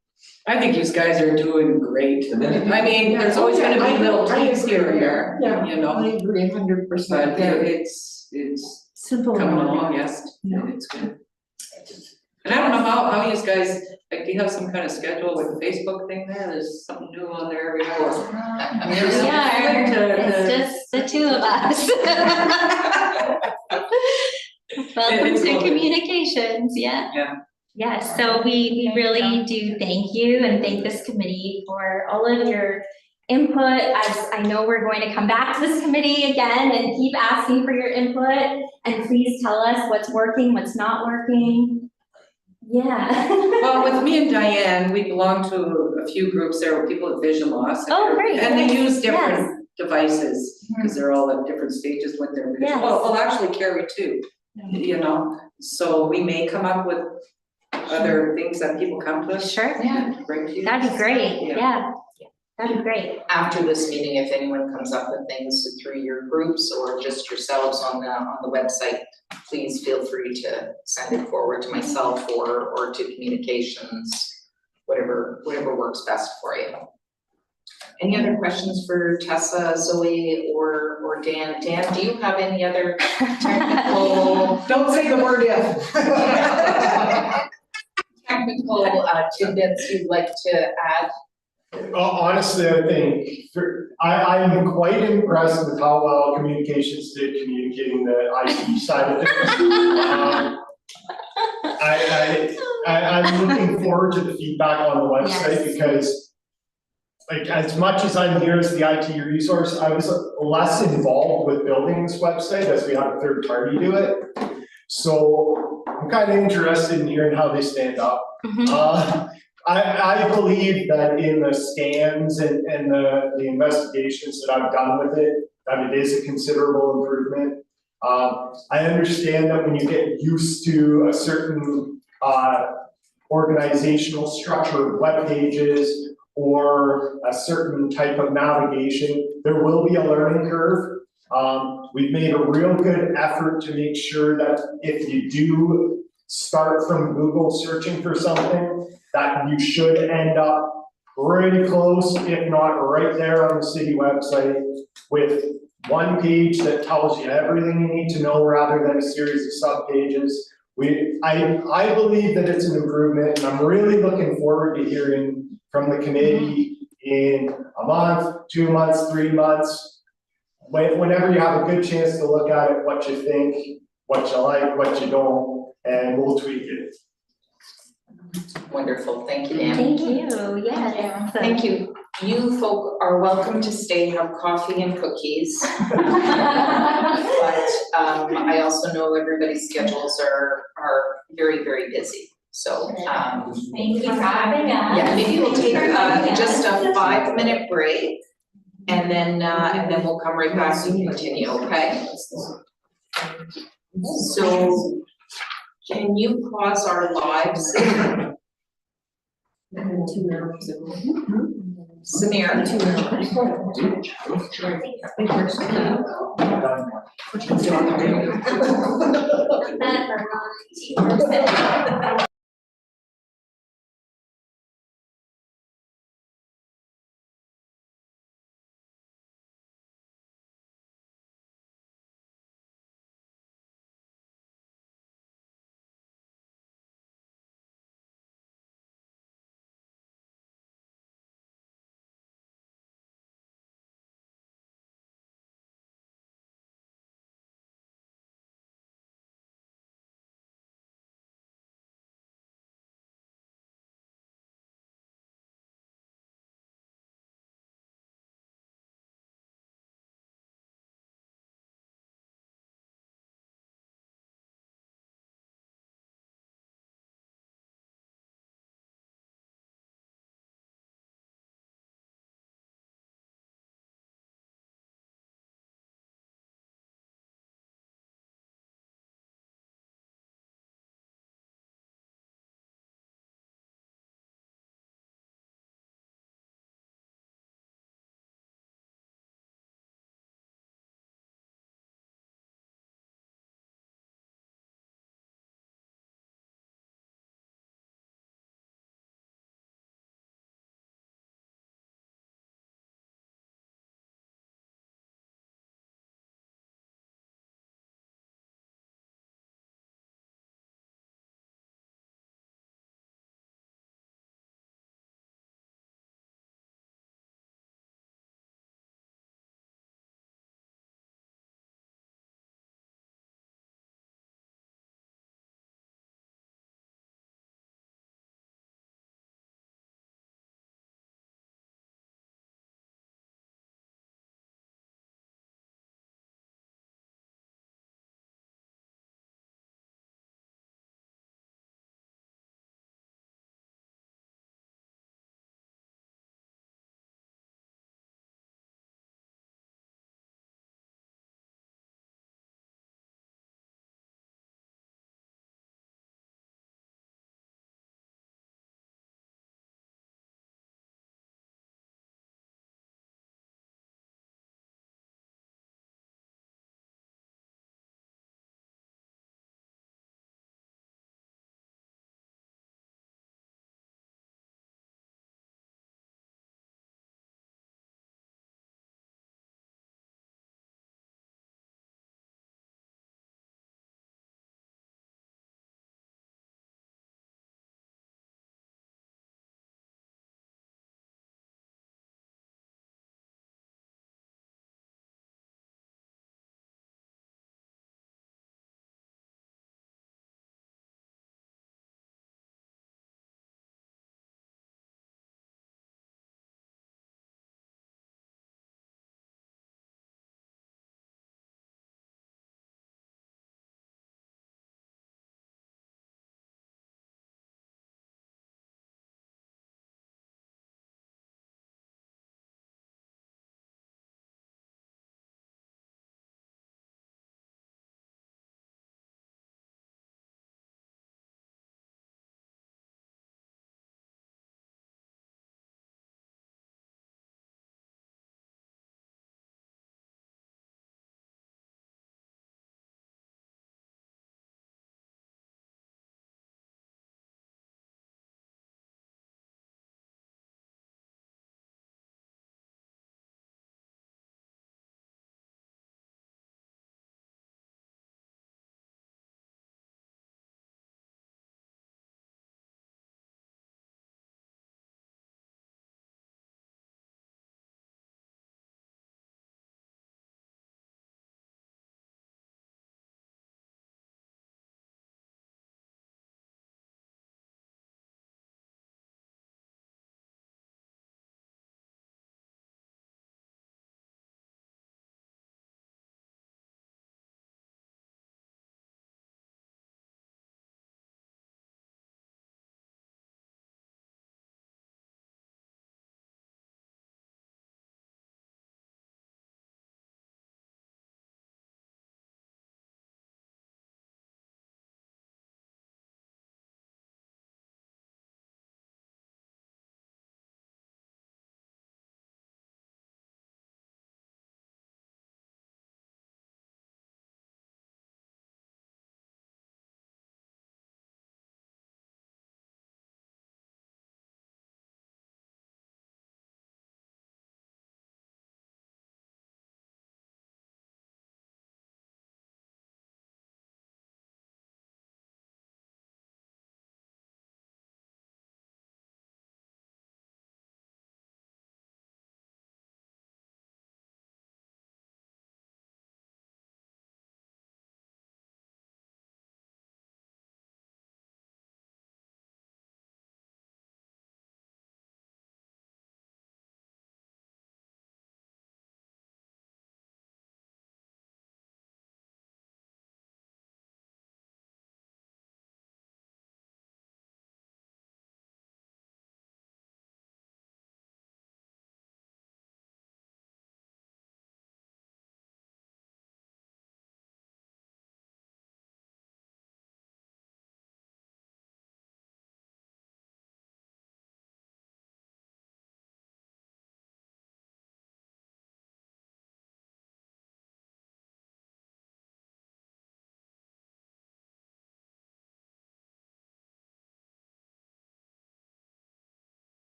S11: I think you guys are doing great.
S3: The minute-
S11: I mean, there's always gonna be little tweaks here and there,
S12: Yeah.
S11: you know,
S12: I agree 100%.
S11: but it's
S4: Simple.
S11: coming along, yes,
S12: Yeah.
S11: it's good. And I don't know how you guys, like, do you have some kind of schedule with the Facebook thing there? There's something new on there every hour.
S6: It's just the two of us. Welcome
S11: It's
S6: to
S11: lovely.
S6: communications, yeah.
S11: Yeah.
S6: Yes, so we really do thank you and thank this committee for all of your input. As I know we're going to come back to this committee again and keep asking for your input. And please tell us what's working, what's not working. Yeah.
S11: Well, with me and Diane, we belong to a few groups there with people with vision loss.
S6: Oh, great.
S11: And they use
S6: Yes.
S11: different devices, because they're all at different stages with their vision.
S6: Yes.
S11: Well, actually Carrie too, you know, so we may come up with other things that people come to us.
S6: Sure.
S11: Yeah. Bring to you.
S6: That'd be great,
S11: Yeah.
S6: yeah. That'd be great.
S2: After this meeting, if anyone comes up with things through your groups or just yourselves on the website, please feel free to send it forward to myself or to communications, whatever works best for you. Any other questions for Tessa, Zoe, or Dan? Dan, do you have any other technical
S9: Don't say the word if.
S2: technical tidbits you'd like to add?
S7: Honestly, I think, I'm quite impressed with how well communications did communicating the IT side of things. I'm looking forward to the feedback on the website
S6: Yes.
S7: because, like, as much as I'm here as the IT resource, I was less involved with building this website as we had a third party do it. So I'm kind of interested in hearing how they stand up.
S6: Mhm.
S7: I believe that in the scans and the investigations that I've done with it, that it is a considerable improvement. I understand that when you get used to a certain organizational structure of web pages or a certain type of navigation, there will be a learning curve. We've made a real good effort to make sure that if you do start from Google searching for something, that you should end up pretty close, if not right there on the city website, with one page that tells you everything you need to know rather than a series of sub-pages. I believe that it's an improvement, and I'm really looking forward to hearing from the committee in a month, 2 months, 3 months, whenever you have a good chance to look at it, what you think, what you like, what you don't, and we'll tweak it.
S2: Wonderful, thank you, Dan.
S6: Thank you, yes.
S2: Thank you. You folk are welcome to stay, have coffee and cookies. But I also know everybody's schedules are very, very busy, so
S6: Thank you for having us.
S2: yeah, maybe we'll take just a 5-minute break. And then we'll come right back and continue, okay? So can you pause our live? Samir?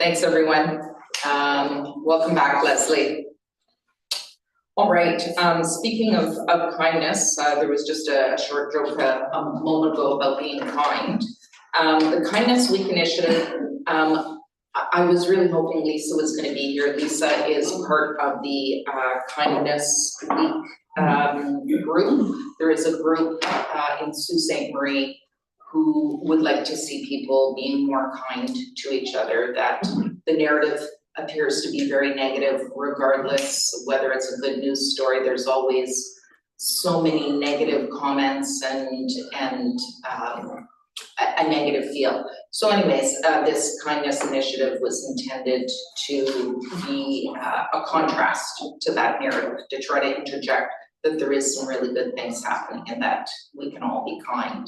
S2: Thanks, everyone. Welcome back, Leslie. All right, speaking of kindness, there was just a short joke a moment ago about being kind. The Kindness Week initiative, I was really hoping Lisa was gonna be here. Lisa is part of the Kindness Week group. There is a group in Sault Ste. Marie who would like to see people being more kind to each other, that the narrative appears to be very negative regardless whether it's a good news story. There's always so many negative comments and a negative feel. So anyways, this kindness initiative was intended to be a contrast to that narrative, to try to interject that there is some really good things happening and that we can all be kind.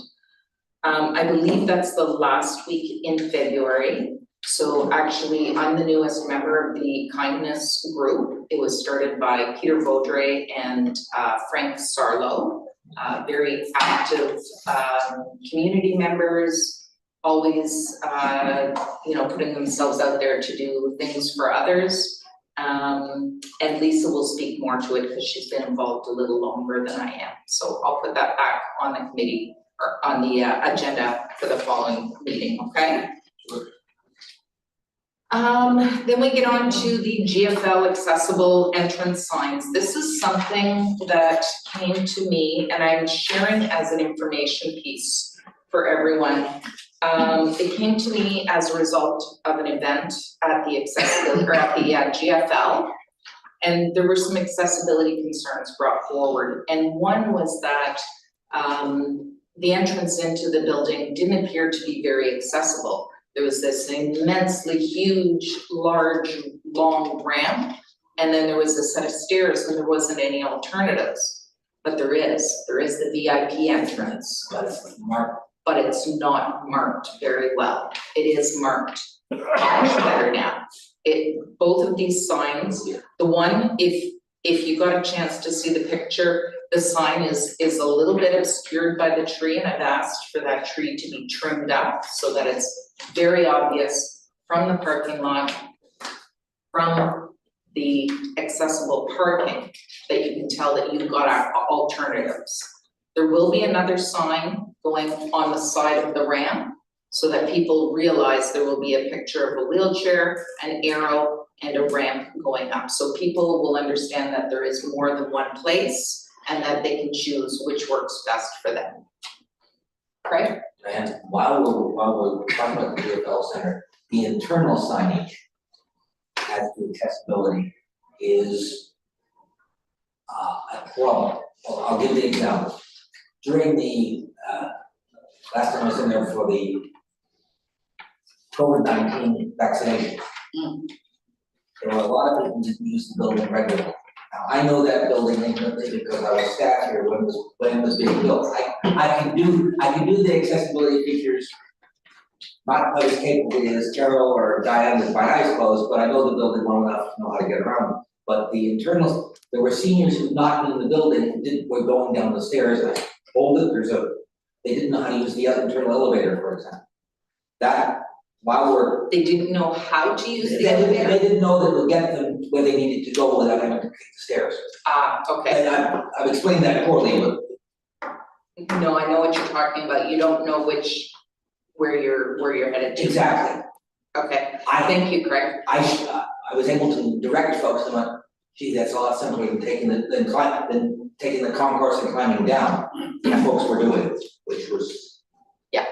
S2: I believe that's the last week in February. So actually, I'm the newest member of the kindness group. It was started by Peter Vaudreuil and Frank Sarlo. Very active community members, always putting themselves out there to do things for others. And Lisa will speak more to it because she's been involved a little longer than I am. So I'll put that back on the committee or on the agenda for the following meeting, okay? Then we get on to the GFL accessible entrance signs. This is something that came to me and I'm sharing as an information piece for everyone. It came to me as a result of an event at the accessibility or at the GFL, and there were some accessibility concerns brought forward. And one was that the entrance into the building didn't appear to be very accessible. There was this immensely huge, large, long ramp, and then there was a set of stairs and there wasn't any alternatives. But there is the VIP entrance.
S3: But it's marked.
S2: But it's not marked very well. It is marked much better now. Both of these signs, the one, if you got a chance to see the picture, the sign is a little bit obscured by the tree, and I've asked for that tree to be trimmed up so that it's very obvious from the parking lot, from the accessible parking, that you can tell that you've got alternatives. There will be another sign going on the side of the ramp so that people realize there will be a picture of a wheelchair, an arrow, and a ramp going up. So people will understand that there is more than one place and that they can choose which works best for them. Right?
S3: And while we're talking about the GFL Center, the internal signage as to accessibility is a problem. I'll give the example. During the last time I was in there for the COVID-19 vaccination, there were a lot of people who used the building regularly. Now, I know that building intimately because I was staff here when it was being built. I can do the accessibility features, not quite as capably as Carol or Diane with my eyes closed, but I know the building well enough to know how to get around. But the internals, there were seniors who not been in the building, were going down the stairs, and I told them they didn't know how to use the internal elevator, for example. That, while
S2: they didn't know how to use the
S3: elevator? They didn't know that it would get them where they needed to go without having to take the stairs.
S2: Okay.
S3: And I've explained that poorly, but.
S2: No, I know what you're talking about. You don't know where you're headed to.
S3: Exactly.
S2: Okay, thank you, Craig.
S3: I was able to direct folks and went, gee, that's a lot simpler than taking the concourse and climbing down. And folks were doing, which was.
S2: Yeah.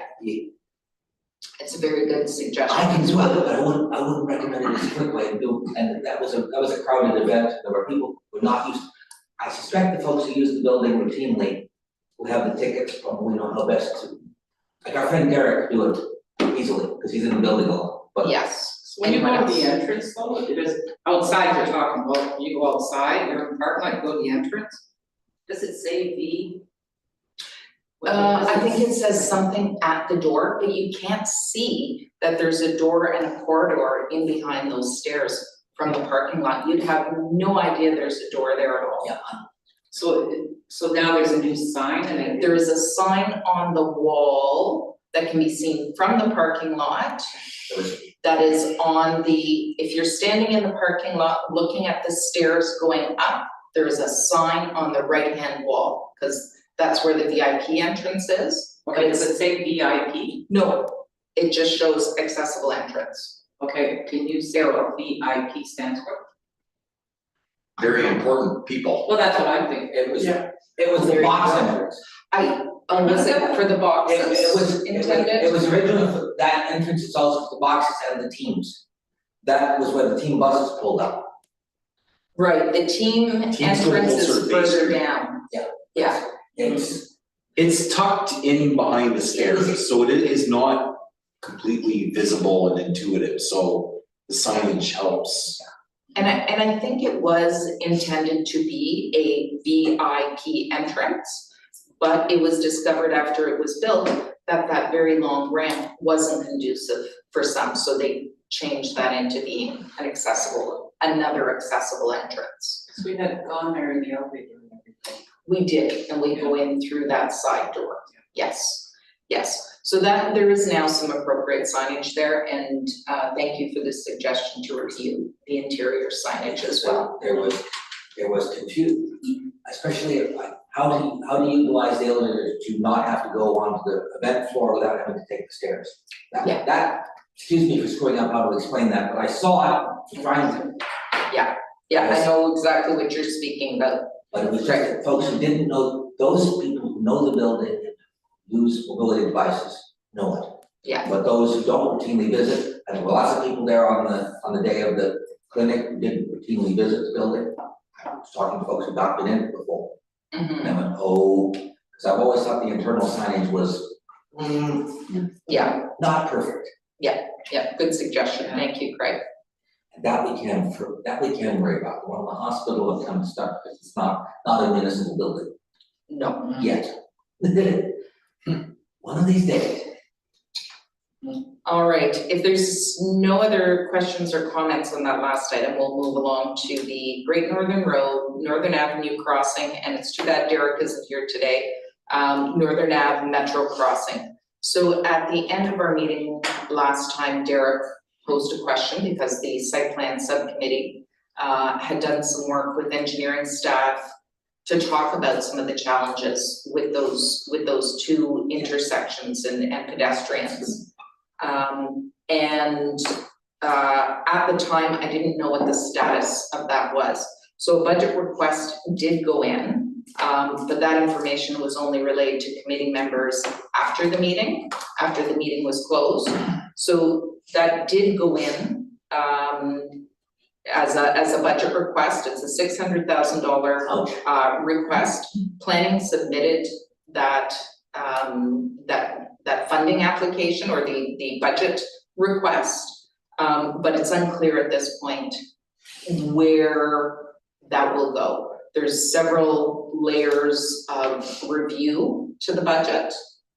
S2: It's a very good suggestion.
S3: I can do it, but I wouldn't recommend it as a quick way to do, and that was a crowded event. There were people who were not used. I suspect the folks who use the building routinely who have the tickets probably know how best to. Like our friend Derek do it easily, because he's in the building a lot, but.
S2: Yes.
S11: When you go to the entrance though, it is outside you're talking about, you go outside, you're in the parking lot, you go to the entrance. Does it say V?
S2: I think it says something at the door, but you can't see that there's a door and a corridor in behind those stairs from the parking lot. You'd have no idea there's a door there at all.
S3: Yeah.
S11: So now there's a new sign and
S2: there is a sign on the wall that can be seen from the parking lot. that is on the, if you're standing in the parking lot looking at the stairs going up, there is a sign on the right-hand wall, because that's where the VIP entrance is. But
S11: Okay,
S2: it's,
S11: does it say VIP?
S2: no, it just shows accessible entrance.
S11: Okay, can you say what VIP stands for?
S8: Very important people.
S11: Well, that's what I'm thinking.
S3: It was,
S12: Yeah.
S3: it was the box entrance.
S2: Was it for the boxes intended?
S3: It was originally, for that entrance is also for the boxes and the teams. That was where the team buses pulled up.
S2: Right, the team
S8: Team's
S2: entrance
S8: closer
S2: is
S8: to Bay
S2: further
S8: Street.
S2: down.
S3: Yeah.
S2: Yeah,
S8: It's tucked in behind the stairs, so it is not completely visible and intuitive, so the signage helps.
S2: and I think it was intended to be a VIP entrance. But it was discovered after it was built that that very long ramp wasn't conducive for some, so they changed that into being another accessible entrance.
S11: Cause we had gone there in the elevator and everything.
S2: We did, and we go in through that side door, yes, yes. So that, there is now some appropriate signage there, and thank you for the suggestion to review the interior signage as well.
S3: There was confusion, especially like, how do you utilize the elevator to not have to go onto the event floor without having to take the stairs?
S2: Yeah.
S3: That, excuse me for screwing up how to explain that, but I saw it trying to.
S2: Yeah, I know exactly what you're speaking about.
S3: But it was like, folks who didn't know, those people who know the building and use mobility devices know it.
S2: Yeah.
S3: But those who don't routinely visit, and there were lots of people there on the day of the clinic who didn't routinely visit the building. I was talking to folks who've not been in it before,
S2: Mhm.
S3: and I went, oh, because I've always thought the internal signage was,
S2: Yeah,
S3: not perfect.
S2: yeah, good suggestion, thank you, Craig.
S3: And that we can worry about, the one in the hospital and kind of stuff, because it's not a municipal building
S2: No.
S3: yet. One of these days.
S2: All right, if there's no other questions or comments on that last item, we'll move along to the Great Northern Road, Northern Avenue crossing, and it's too bad Derek isn't here today. Northern Ave Metro crossing. So at the end of our meeting last time, Derek posed a question because the site plan subcommittee had done some work with engineering staff to talk about some of the challenges with those two intersections and pedestrians. At the time, I didn't know what the status of that was. So a budget request did go in, but that information was only relayed to committee members after the meeting was closed. So that did go in, as a budget request. It's a $600,000 request. Planning submitted that funding application or the budget request, but it's unclear at this point where that will go. There's several layers of review to the budget,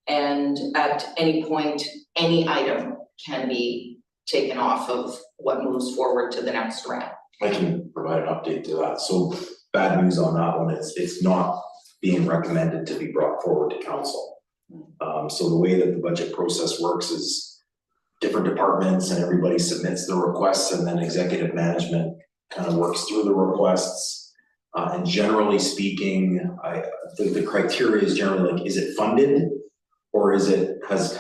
S2: and at any point, any item can be taken off of what moves forward to the next round.
S8: I can provide an update to that. So bad news on that one, it's not being recommended to be brought forward to council. So the way that the budget process works is different departments and everybody submits the requests, and then executive management kind of works through the requests. And generally speaking, I think the criteria is generally like, is it funded? Or is it, has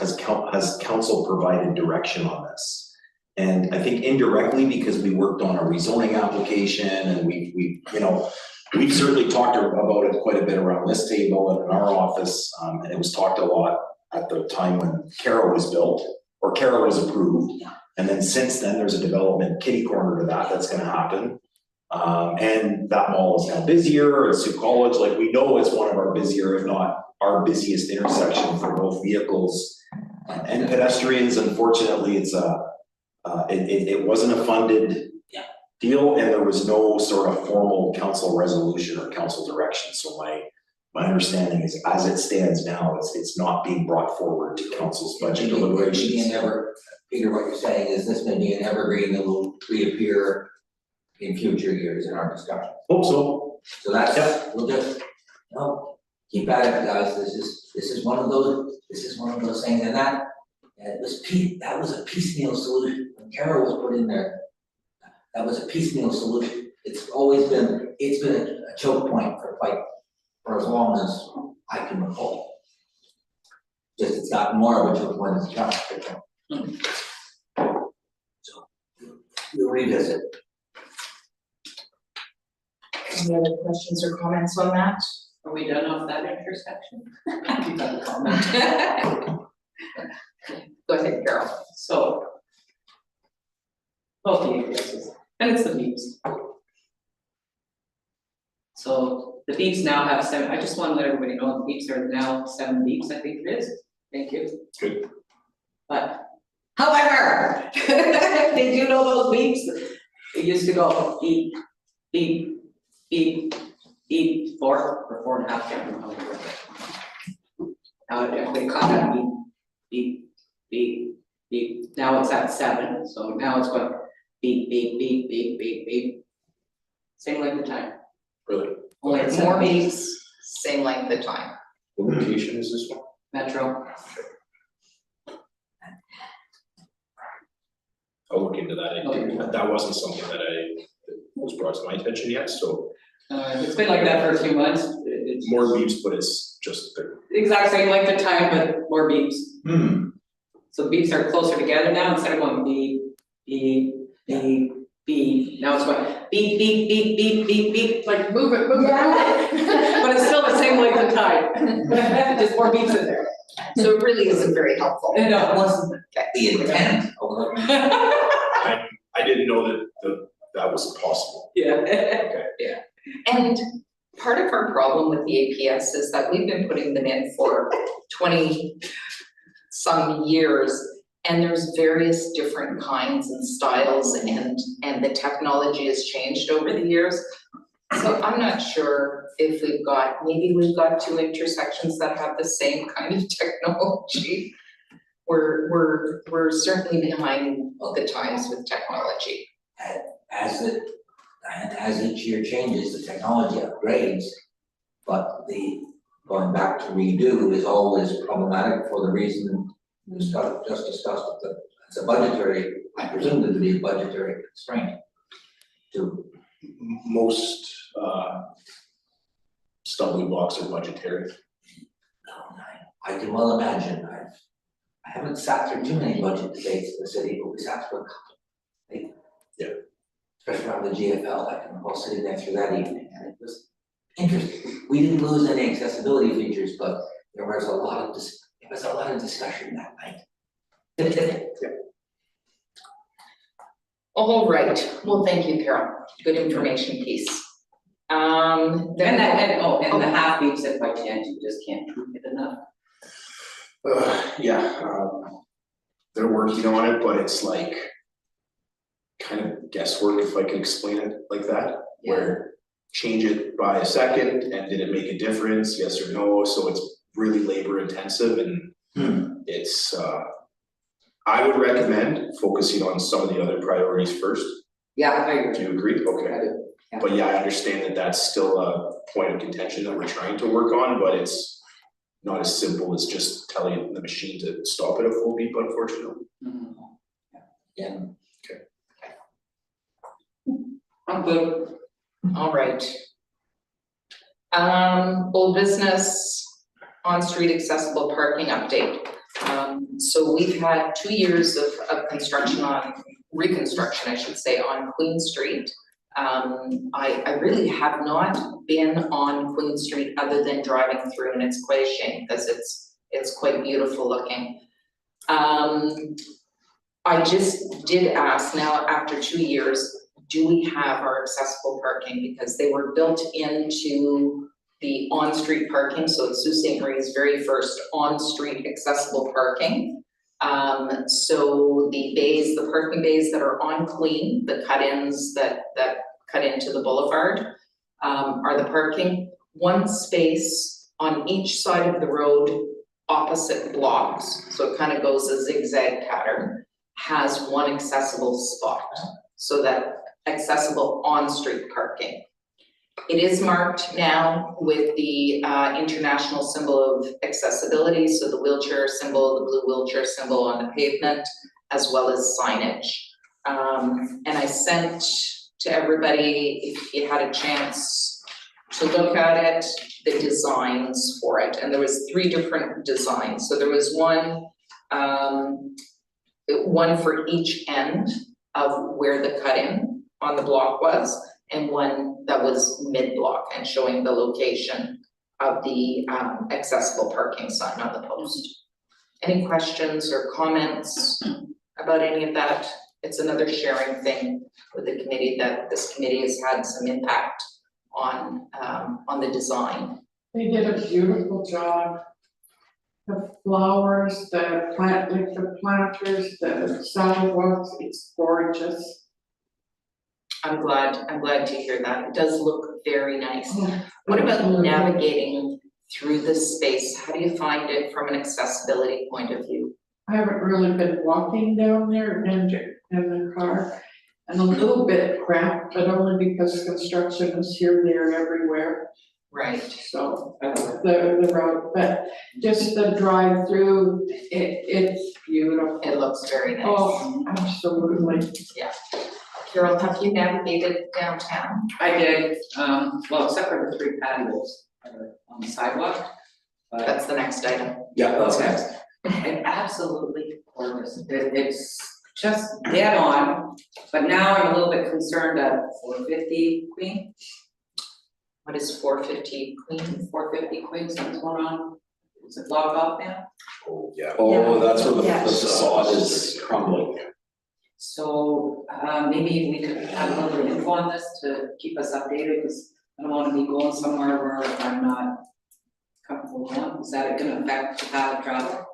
S8: council provided direction on this? And I think indirectly, because we worked on a rezoning application and we've certainly talked about it quite a bit around this table and in our office. And it was talked a lot at the time when Carroll was built, or Carroll was approved. And then since then, there's a development kitty corner to that's gonna happen. And that mall is now busier, and Sioux College, like we know it's one of our busier, if not our busiest intersection for both vehicles and pedestrians. Unfortunately, it's it wasn't a funded deal, and there was no sort of formal council resolution or council direction. So my understanding is, as it stands now, it's not being brought forward to council's budget deliberations.
S3: Peter, what you're saying is this may be an evergreen that will reappear in future years in our discussion.
S8: Hope so.
S3: So that's, we'll just, keep at it, guys. This is one of those things, and that, And it was that was a piecemeal solution, when Carol was put in there, that was a piecemeal solution. It's been a choke point for as long as I can recall. Just it's gotten more of a choke point as a child. So, we'll revisit.
S2: Any other questions or comments on that? Are we done off that intersection? You got a comment. Go ahead, Carol.
S11: So. Both the APSs, and it's the beeps. So the beeps now have 7, I just want to let everybody know the beeps are now 7 beeps, I think it is. Thank you.
S8: Good.
S11: But however, did you know those beeps? It used to go beep, beep, beep, beep, 4 or 4.5, can't remember. Now everybody caught that beep, beep, beep, beep. Now it's at 7, so now it's going beep, beep, beep, beep, beep, beep. Same length of time.
S8: Really?
S11: Only it's
S2: More
S11: more beeps.
S2: beeps, same length of time.
S8: What location is this one?
S11: Metro.
S13: I'll look into that. That wasn't something that was brought to my attention yet, so.
S11: It's been like that for a few months. It's
S13: More beeps, but it's just the.
S11: exact same length of time, but more beeps.
S3: Hmm.
S11: So the beeps are closer together now, instead of going beep, beep, beep, beep. Now it's going beep, beep, beep, beep, beep, beep, like move it, move it, move it. But it's still the same length of time. Just more beeps in there.
S2: So it really isn't very helpful.
S11: No, it wasn't.
S3: The intent, although
S13: I didn't know that was possible.
S11: Yeah.
S2: And part of our problem with the APS is that we've been putting them in for 20-some years, and there's various different kinds and styles, and the technology has changed over the years. So I'm not sure if maybe we've got 2 intersections that have the same kind of technology. We're certainly behind the times with technology.
S3: as each year changes, the technology upgrades, but the going back to redo is always problematic for the reason just discussed. It's a budgetary, I presume it to be a budgetary constraint to.
S13: Most stumbling blocks are budgetary.
S3: I can well imagine. I haven't sat through too many budget debates in the city, but we sat through a couple.
S13: Yeah.
S3: Especially around the GFL, I can recall sitting there through that evening, and it was interesting. We didn't lose any accessibility features, but there was a lot of discussion that night.
S2: All right, well, thank you, Carol, good information piece.
S11: And the half beeps, if I can't, you just can't tweak it enough.
S13: They're working on it, but it's like kind of guesswork, if I can explain it like that.
S2: Yeah.
S13: Where change it by a second and did it make a difference, yes or no? So it's really labor intensive, and it's I would recommend focusing on some of the other priorities first.
S11: Yeah, I agree.
S13: Do you agree? Okay.
S11: I do. Yeah.
S13: But yeah, I understand that that's still a point of contention that we're trying to work on, but it's not as simple as just telling the machine to stop at a full beep, unfortunately.
S11: Mhm.
S3: Yeah.
S11: I'm good.
S2: All right. Old business, on-street accessible parking update. So we've had 2 years of reconstruction, I should say, on Queen Street. I really have not been on Queen Street other than driving through, and it's quite a shame because it's quite beautiful looking. I just did ask now after 2 years, do we have our accessible parking? Because they were built into the on-street parking, so it's Sault Ste. Marie's very first on-street accessible parking. So the parking bays that are on Queen, the cut-ins that cut into the boulevard, are the parking. 1 space on each side of the road opposite blocks, so it kind of goes a zigzag pattern, has 1 accessible spot, so that accessible on-street parking. It is marked now with the international symbol of accessibility, so the wheelchair symbol, the blue wheelchair symbol on the pavement, as well as signage. And I sent to everybody, if you had a chance to look at it, the designs for it, and there was 3 different designs. So there was one for each end of where the cut-in on the block was, and one that was mid-block and showing the location of the accessible parking sign on the post. Any questions or comments about any of that? It's another sharing thing with the committee, that this committee has had some impact on the design.
S12: They did a beautiful job. The flowers, the planters, the sidewalks, it's gorgeous.
S2: I'm glad to hear that. It does look very nice. What about navigating through this space? How do you find it from an accessibility point of view?
S12: I haven't really been walking down there in the car, and a little bit cramped, but only because construction is here, there, everywhere.
S2: Right.
S12: So, the road, but just the drive through, it's beautiful.
S2: It looks very nice.
S12: Oh, absolutely.
S2: Yeah. Carol, have you navigated downtown?
S11: I did, well, except for the 3 patios that are on the sidewalk. But
S2: That's the next item.
S8: Yeah, that's
S11: Okay.
S8: next.
S11: It's absolutely gorgeous. It's just dead on, but now I'm a little bit concerned at 450 Queen.
S2: What is 450 Queen?
S11: 450 Queen, something's going on. Is it blocked off now?
S8: Oh, yeah. Oh, that's where the
S4: Yeah.
S8: facade is crumbling.
S11: So, maybe we could have a little bit of info on this to keep us updated, because I don't wanna be going somewhere where I'm not comfortable going. Is that gonna affect the path of travel?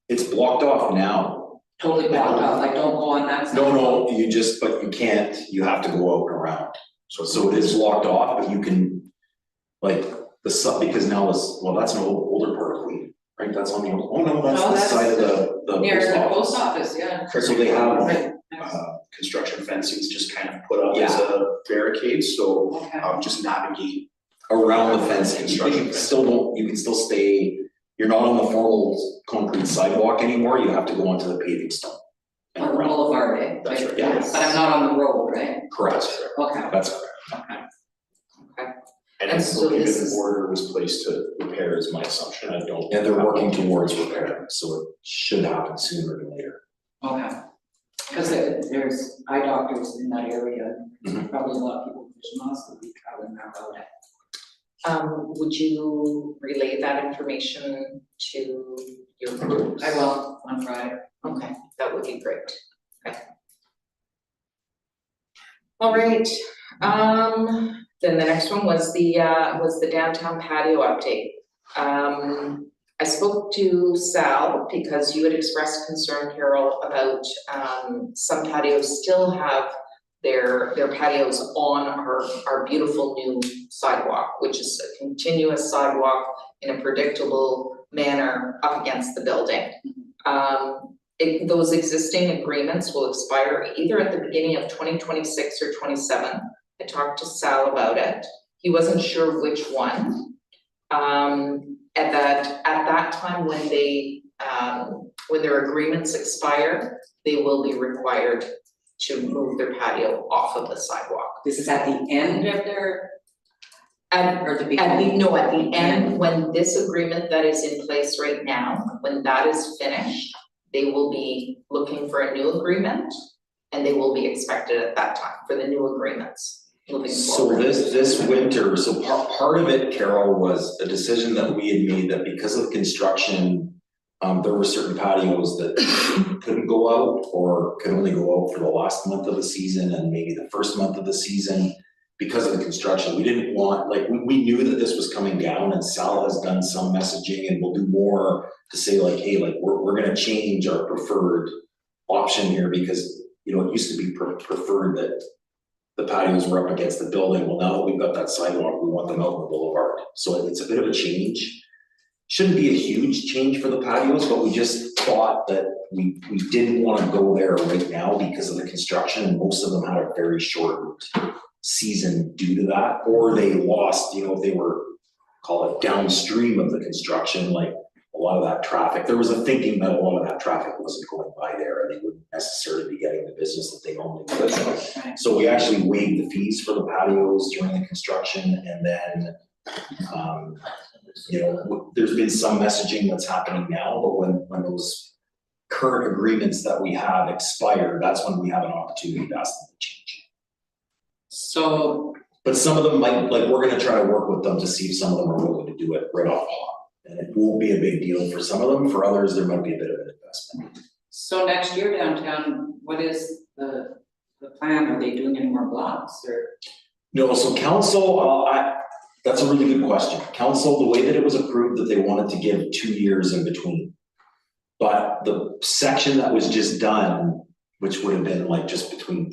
S8: It's blocked off now.
S11: Totally blocked off, like don't go on that side?
S8: No, but you can't, you have to go out and around. So it is blocked off, but you can, like, because now that's an older part of Queen, right? That's on the, oh no, that's
S11: No,
S8: the
S11: that's
S8: side of the
S11: Near
S8: post
S11: the
S8: office.
S11: post office, yeah.
S8: So they have,
S11: Right.
S13: Construction fencing's just kind of put up as a barricade, so
S11: Okay.
S13: just navigate.
S8: around the fence, and
S13: Construction
S8: you
S13: fence.
S8: can still stay, you're not on the formal concrete sidewalk anymore, you have to go onto the paving stone. And
S11: On the
S8: around,
S11: boulevard, eh?
S13: That's right.
S8: Yeah.
S11: But I'm not on the road, right?
S8: correct,
S11: Okay.
S8: that's correct.
S11: Okay.
S13: And
S2: And
S13: I
S2: so
S13: believe
S2: this
S13: an
S2: is-
S13: order was placed to repair is my assumption, I don't.
S8: And they're working towards repair, so it should happen sooner than later.
S11: Okay. Cause there's eye doctors in that area,
S8: Mhm.
S11: probably a lot of people with vision loss would be traveling that road.
S2: Would you relay that information to your groups?
S11: I will on Friday.
S2: Okay, that would be great. Okay. All right, then the next one was the downtown patio update. I spoke to Sal because you had expressed concern, Carol, about some patios still have their patios on our beautiful new sidewalk, which is a continuous sidewalk in a predictable manner up against the building. Those existing agreements will expire either at the beginning of 2026 or 27. I talked to Sal about it. He wasn't sure which one. At that time, when their agreements expire, they will be required to move their patio off of the sidewalk.
S11: This is at the end of their, or the
S2: At
S11: beginning?
S2: the end, when this agreement that is in place right now, when that is finished, they will be looking for a new agreement, and they will be expected at that time for the new agreements moving
S8: So
S2: forward.
S8: this winter, so part of it, Carol, was a decision that we had made that because of construction, there were certain patios that couldn't go out or could only go out for the last month of the season and maybe the first month of the season because of the construction. We didn't want, like, we knew that this was coming down, and Sal has done some messaging and we'll do more to say like, hey, like we're gonna change our preferred option here because, you know, it used to be preferred that the patios were up against the building. Well, now that we've got that sidewalk, we want them out in the boulevard. So it's a bit of a change. Shouldn't be a huge change for the patios, but we just thought that we didn't want to go there right now because of the construction, and most of them had a very short route. season due to that, or they lost, you know, if they were, call it downstream of the construction, like a lot of that traffic, there was a thinking that a lot of that traffic wasn't going by there and they wouldn't necessarily be getting the business that they normally would. So we actually waived the fees for the patios during the construction, and then, you know, there's been some messaging that's happening now, but when those current agreements that we have expire, that's when we have an opportunity to ask them to change.
S11: So,
S8: But some of them might, like, we're gonna try to work with them to see if some of them are willing to do it right off the hop. And it won't be a big deal for some of them, for others, there might be a bit of an investment.
S11: so next year downtown, what is the plan? Are they doing any more blocks or?
S8: No, so council, that's a really good question. Council, the way that it was approved, that they wanted to give 2 years in between. But the section that was just done, which would have been like just between,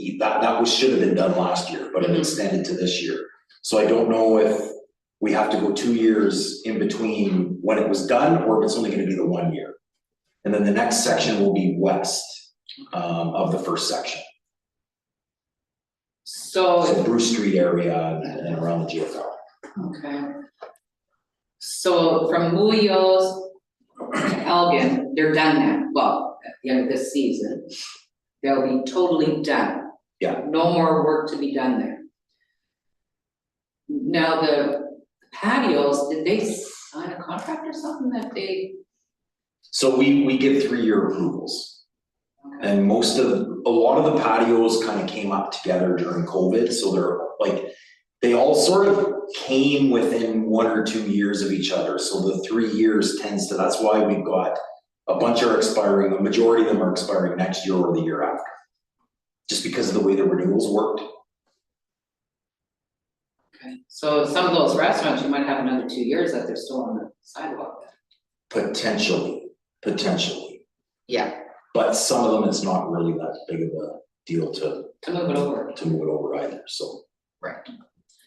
S8: should have been done last year, but it extended to this year. So I don't know if we have to go 2 years in between when it was done, or if it's only gonna be the 1 year. And then the next section will be west, of the first section. So Bruce Street area and around the GFL.
S11: Okay. So from Muillos to Elgin, they're done now, well, at the end of this season. They'll be totally done.
S8: Yeah.
S11: No more work to be done there. Now, the patios, did they sign a contract or something that they?
S8: So we get 3-year approvals. And a lot of the patios kind of came up together during COVID, so they're like, they all sort of came within 1 or 2 years of each other. So the 3 years that's why we've got a bunch are expiring, a majority of them are expiring next year or the year after. Just because of the way the renewals worked.
S11: Okay, so some of those restaurants, you might have another 2 years that they're still on the sidewalk.
S8: Potentially.
S11: Yeah.
S8: But some of them, it's not really that big of a deal to
S11: move it over.
S8: To move it over either, so.
S2: Right.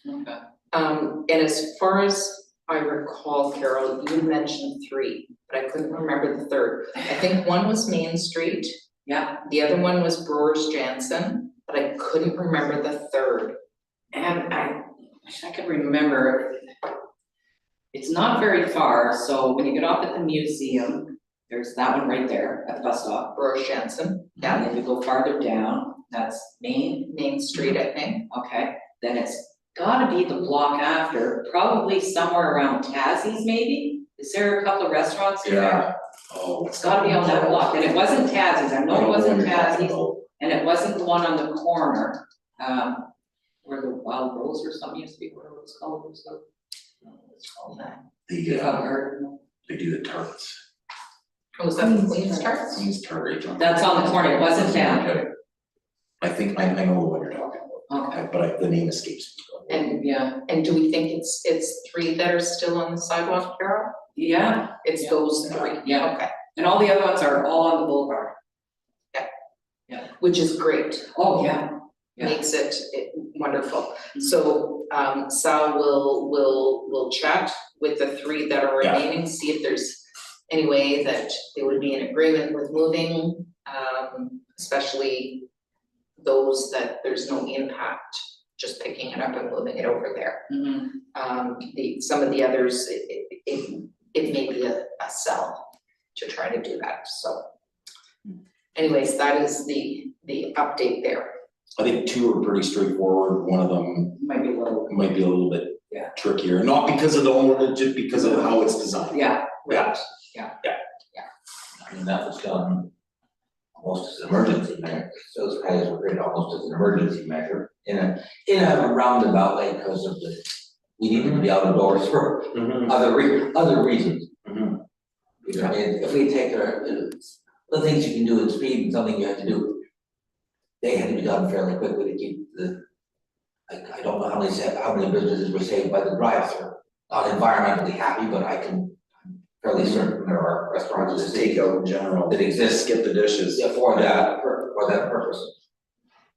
S11: Okay.
S2: And as far as I recall, Carol, you mentioned 3, but I couldn't remember the third. I think one was Main Street.
S11: Yeah.
S2: The other one was Brewers Jansen, but I couldn't remember the third.
S11: And I wish I could remember. It's not very far, so when you get off at the museum, there's that one right there at the bus stop.
S2: Brewers Jansen.
S11: Yeah, and then you go farther down, that's Main
S2: Street, I think.
S11: Okay, then it's gotta be the block after, probably somewhere around Tassie's maybe? Is there a couple of restaurants in there?
S8: Oh.
S11: It's gotta be on that block, and it wasn't Tassie's, I know it wasn't Tassie's,
S8: Tassie's.
S11: and it wasn't the one on the corner, where the Wild Rose or something used to be, what it was called, what's called that?
S8: They do the tarts.
S2: Oh, was that the Queen's Tarts?
S8: Queen's Tart.
S11: That's on the corner, it wasn't down.
S8: Okay. I think, I know what you're talking about.
S11: Okay.
S8: But the name escapes me.
S2: And yeah, and do we think it's 3 that are still on the sidewalk, Carol?
S11: Yeah.
S2: It's those 3?
S11: Yeah.
S2: Okay.
S11: And all the other ones are all on the boulevard.
S2: Which is great.
S11: Oh, yeah. Yeah.
S2: Makes it wonderful. So Sal will chat with the 3 that are
S8: Yeah.
S2: remaining, see if there's any way that they would be in agreement with moving, especially those that there's no impact, just picking it up and moving it over there. Some of the others, it may be a sell to try to do that, so. Anyways, that is the update there.
S8: I think 2 are pretty straightforward, one of them
S11: Might be a little.
S8: might be a little bit
S11: Yeah.
S8: trickier, not because of the owner, just because of how it's designed.
S11: Yeah.
S8: Yeah.
S3: I mean, that was done almost as an emergency measure, those guys were created almost as an emergency measure in a roundabout way because of we needed to be out of doors for other reasons. You know, I mean, if we take the things you can do in speed and something you have to do, they had to be done fairly quickly to keep I don't know how many businesses were saved by the drive-through. Not environmentally happy, but I'm fairly certain there are restaurants that
S8: Takeout in general.
S3: that exist
S8: Skip the dishes.
S3: for that purpose.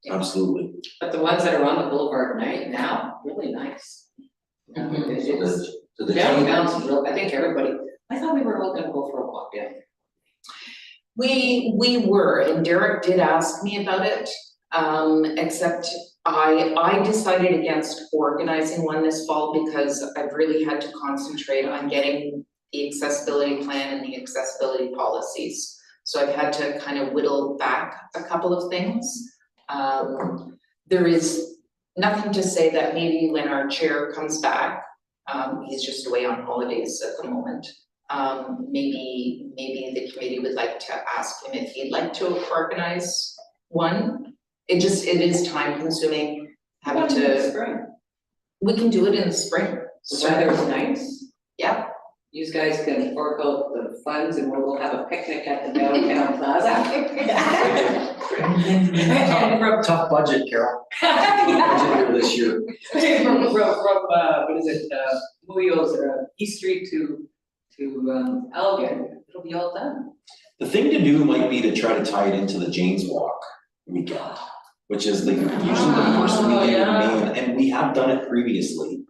S8: Absolutely.
S11: But the ones that are on the boulevard now, really nice. It's
S3: So the
S11: downtown's real, I think everybody, I thought we were all gonna go for a walk down.
S2: We were, and Derek did ask me about it. Except I decided against organizing one this fall because I've really had to concentrate on getting the accessibility plan and the accessibility policies. So I've had to kind of whittle back a couple of things. There is nothing to say that maybe when our chair comes back, he's just away on holidays at the moment. Maybe the committee would like to ask him if he'd like to organize one. It is time consuming having to. We can do it in the spring.
S11: The weather's nice.
S2: Yeah.
S11: You guys can fork out the funds and we'll have a picnic at the downtown plaza.
S8: Tough budget, Carol. Budget here this year.
S11: From what is it, Muyo's or East Street to Elgin, it'll be all done.
S8: The thing to do might be to try to tie it into the James Walk weekend, which is usually the first weekend in May, and we have done it previously.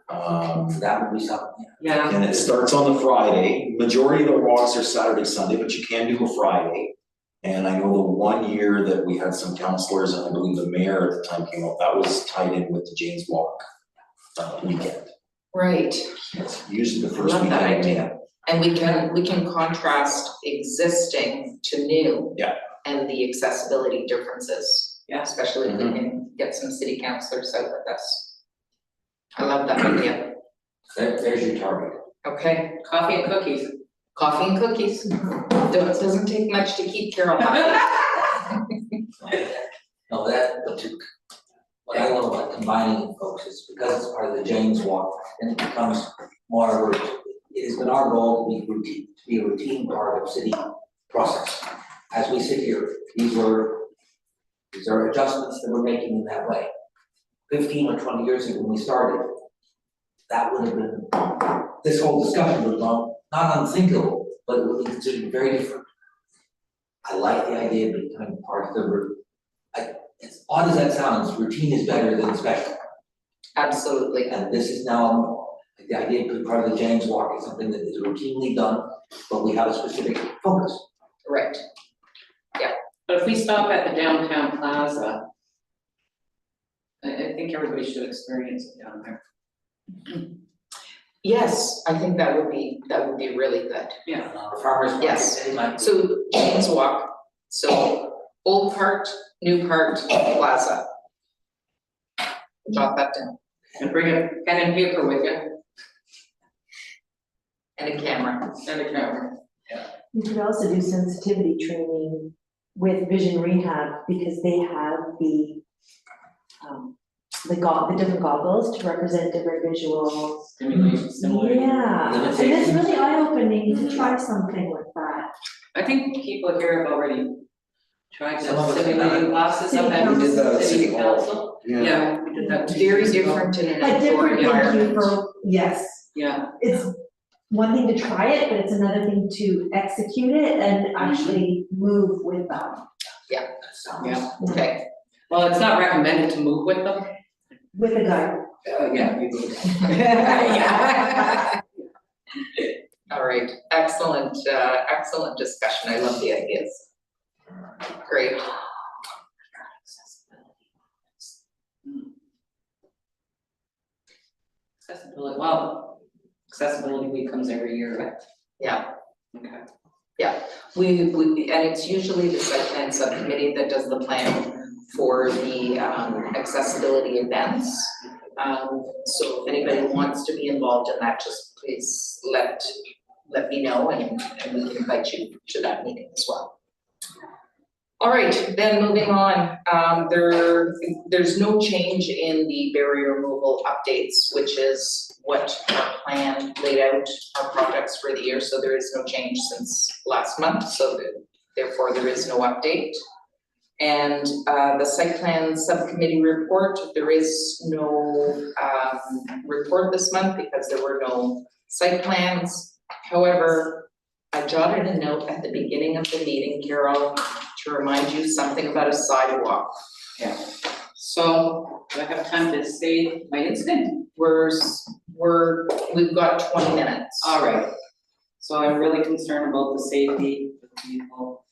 S3: That would be something.
S11: Yeah.
S8: And it starts on the Friday. Majority of the walks are Saturday, Sunday, but you can do a Friday. And I know the one year that we had some counselors, and I believe the mayor at the time came up, that was tied in with the James Walk weekend.
S2: Right.
S8: It's usually the first
S2: Love
S8: weekend.
S2: that idea. And we can contrast existing to new.
S8: Yeah.
S2: And the accessibility differences.
S11: Yeah.
S2: Especially if we can get some city councilors out with us. I love that idea.
S3: There's your target.
S2: Okay,
S11: Coffee and cookies.
S2: coffee and cookies. Doesn't take much to keep Carol happy.
S3: No, what I love about combining folks is because it's part of the James Walk, and it becomes more of it has been our goal to be a routine part of city process. As we sit here, these are adjustments that we're making in that way. 15 or 20 years ago when we started, that would have been, this whole discussion would have gone, not unthinkable, but it would be considered very different. I like the idea of becoming part of the, as odd as that sounds, routine is better than special.
S2: Absolutely.
S3: And this is now, the idea of being part of the James Walk is something that is routinely done, but we have a specific focus.
S2: Right.
S11: But if we stop at the downtown plaza, I think everybody should experience it down there.
S2: Yes, I think that would be really good.
S11: Yeah.
S3: Farmers market,
S2: Yes.
S3: they might.
S2: So James Walk, so old part, new part, plaza. Jot that down.
S11: And bring a pen and paper with you
S2: And a camera.
S11: and a camera.
S4: You could also do sensitivity training with Vision Rehab because they have the different goggles to represent different visuals.
S11: Stimulation, stimulating.
S4: Yeah, and it's really eye-opening to try something like that.
S11: I think people here have already tried
S3: Some of
S11: the
S3: us have
S11: stimulating
S3: done it.
S11: classes
S4: City
S11: up at
S4: council.
S8: We did that at
S11: City
S8: City Hall.
S11: Council. Yeah, we did that 2
S2: Very
S11: years ago.
S2: different in an
S4: But
S2: outdoor
S4: different, thank you
S2: environment.
S4: for, yes,
S11: Yeah,
S4: it's one thing to try it, but it's another thing to execute it and actually move with them.
S3: That sounds.
S11: yeah.
S2: Okay,
S11: Well, it's not recommended to move with them.
S4: With a guide.
S11: Yeah, you do.
S2: Yeah. All right, excellent discussion. I love the ideas. Great.
S11: Accessibility, well, accessibility week comes every year, right?
S2: Yeah.
S11: Okay.
S2: We, and it's usually the site plan subcommittee that does the plan for the accessibility events. So if anybody wants to be involved in that, just please let me know and we can invite you to that meeting as well. All right, then moving on, there's no change in the barrier removal updates, which is what our plan laid out, our projects for the year, so there is no change since last month, so therefore there is no update. And the site plan subcommittee report, there is no report this month because there were no site plans. However, I jotted a note at the beginning of the meeting, Carol, to remind you something about a sidewalk.
S11: Yeah. So, do I have time to say my incident?
S2: We've got 20 minutes.
S11: All right. So I'm really concerned about the safety of people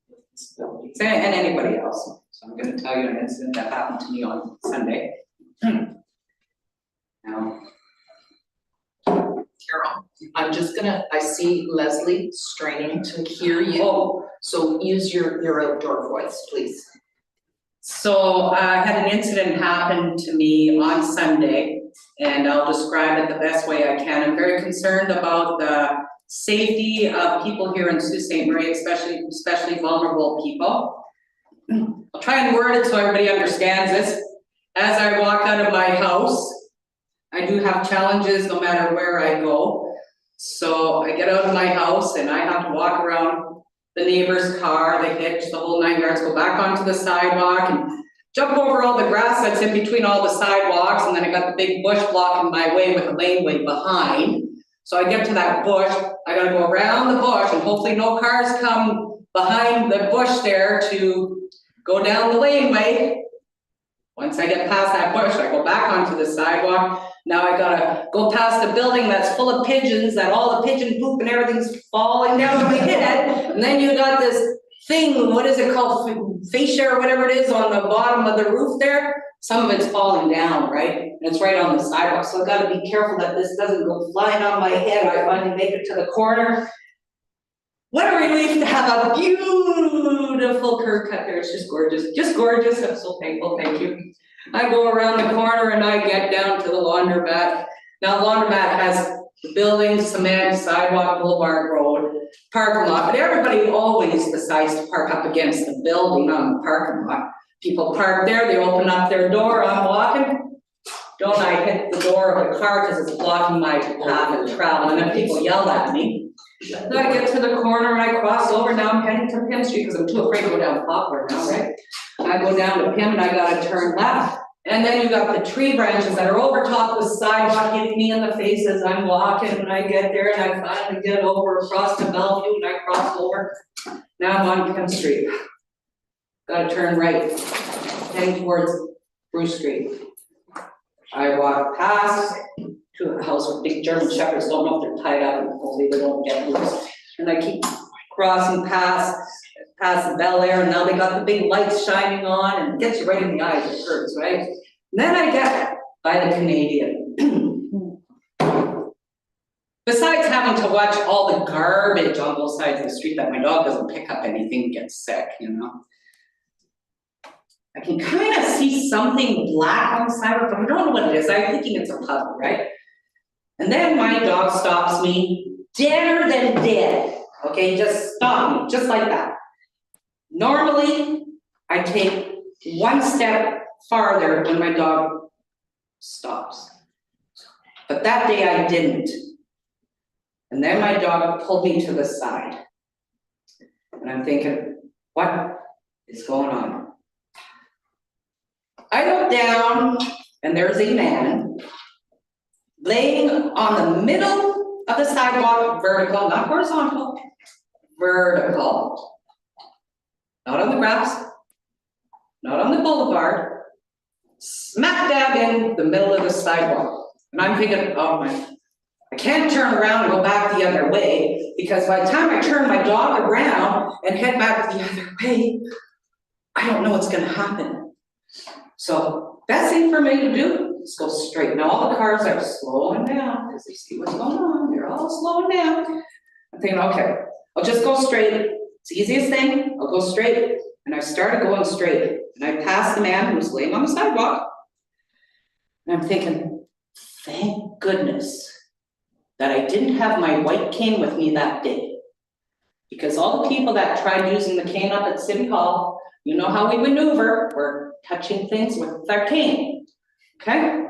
S11: with disabilities and anybody else. So I'm gonna gonna tell you an incident that happened to me on Sunday. Now,
S2: Carol, I see Leslie straining to hear you, so use your outdoor voice, please.
S11: so I had an incident happen to me on Sunday, and I'll describe it the best way I can. I'm very concerned about the safety of people here in Sault Ste. Marie, especially vulnerable people. I'll try and word it so everybody understands this. As I walk out of my house, I do have challenges no matter where I go. So I get out of my house and I have to walk around the neighbor's car, the hitch, the whole 9 yards, go back onto the sidewalk and jump over all the grass that's in between all the sidewalks, and then I got the big bush blocking my way with a laneway behind. So I get to that bush, I gotta go around the bush and hopefully no cars come behind the bush there to go down the laneway. Once I get past that bush, I go back onto the sidewalk. Now I gotta go past a building that's full of pigeons, that all the pigeon poop and everything's falling down on my head. And then you got this thing, what is it called, fascia or whatever it is on the bottom of the roof there. Some of it's falling down, right? And it's right on the sidewalk, so I gotta be careful that this doesn't go flying on my head. I finally make it to the corner. What a relief to have a beautiful curb cut there. It's just gorgeous. I'm so thankful, thank you. I go around the corner and I get down to the laundromat. Now laundromat has building, cement, sidewalk, boulevard road, parking lot, but everybody always decides to park up against the building on the parking lot. People park there, they open up their door, I'm walking. Don't I hit the door of the car because it's blocking my path of travel, and then people yell at me. Then I get to the corner and I cross over, now I'm heading to Pim Street because I'm too afraid to go down Poplar now, right? I go down to Pim and I gotta turn left. And then you got the tree branches that are over top of the sidewalk hitting me in the face as I'm walking, and I get there and I finally get over across to Bellevue and I cross over. Now I'm on Pim Street. Gotta turn right, heading towards Bruce Street. I walk past to a house with big German shepherds, don't know if they're tied up and hopefully they don't get loose. And I keep crossing past the Bel Air, and now they got the big lights shining on and it gets you right in the eyes, it hurts, right? And then I get by the Canadian. Besides having to watch all the garbage on both sides of the street that my dog doesn't pick up anything and gets sick, you know. I can kind of see something black on the sidewalk, but I don't know what it is. I'm thinking it's a puddle, right? And then my dog stops me, deader than dead. Okay, just stop me, just like that. Normally, I take one step farther when my dog stops. But that day I didn't. And then my dog pulled me to the side. And I'm thinking, what is going on? I look down and there's a man laying on the middle of the sidewalk, vertical, not horizontal, vertical. Not on the grass, not on the boulevard, smack dab in the middle of the sidewalk. And I'm thinking, oh my, I can't turn around and go back the other way, because by the time I turn my dog around and head back the other way, I don't know what's gonna happen. So best thing for me to do is go straight. Now all the cars are slowing down because they see what's going on. They're all slowing down. I'm thinking, okay, I'll just go straight. It's the easiest thing. I'll go straight. And I started going straight. And I passed the man who was laying on the sidewalk. And I'm thinking, thank goodness that I didn't have my white cane with me that day. Because all the people that tried using the cane up at City Hall, you know how we maneuver, we're touching things with our cane, okay?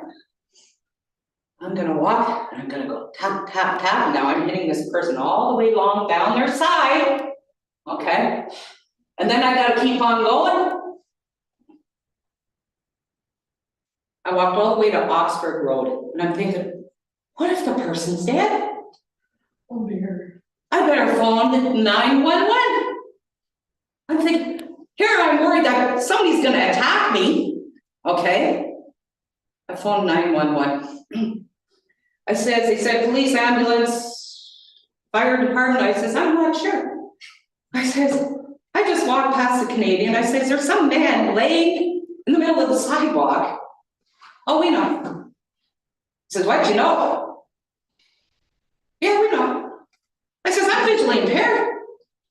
S11: I'm gonna walk, and I'm gonna go tap, tap, tap, and now I'm hitting this person all the way along down their side, okay? And then I gotta keep on going. I walked all the way to Oxford Road, and I'm thinking, what if the person's dead?
S12: Oh dear.
S11: I better phone 911. I'm thinking, here I'm worried that somebody's gonna attack me, okay? I phoned 911. They said police, ambulance, fire department. I says, I'm not sure. I says, I just walked past the Canadian, I says, there's some man laying in the middle of the sidewalk. Oh, we know. He says, why'd you know? Yeah, we know. I says, I'm visually impaired.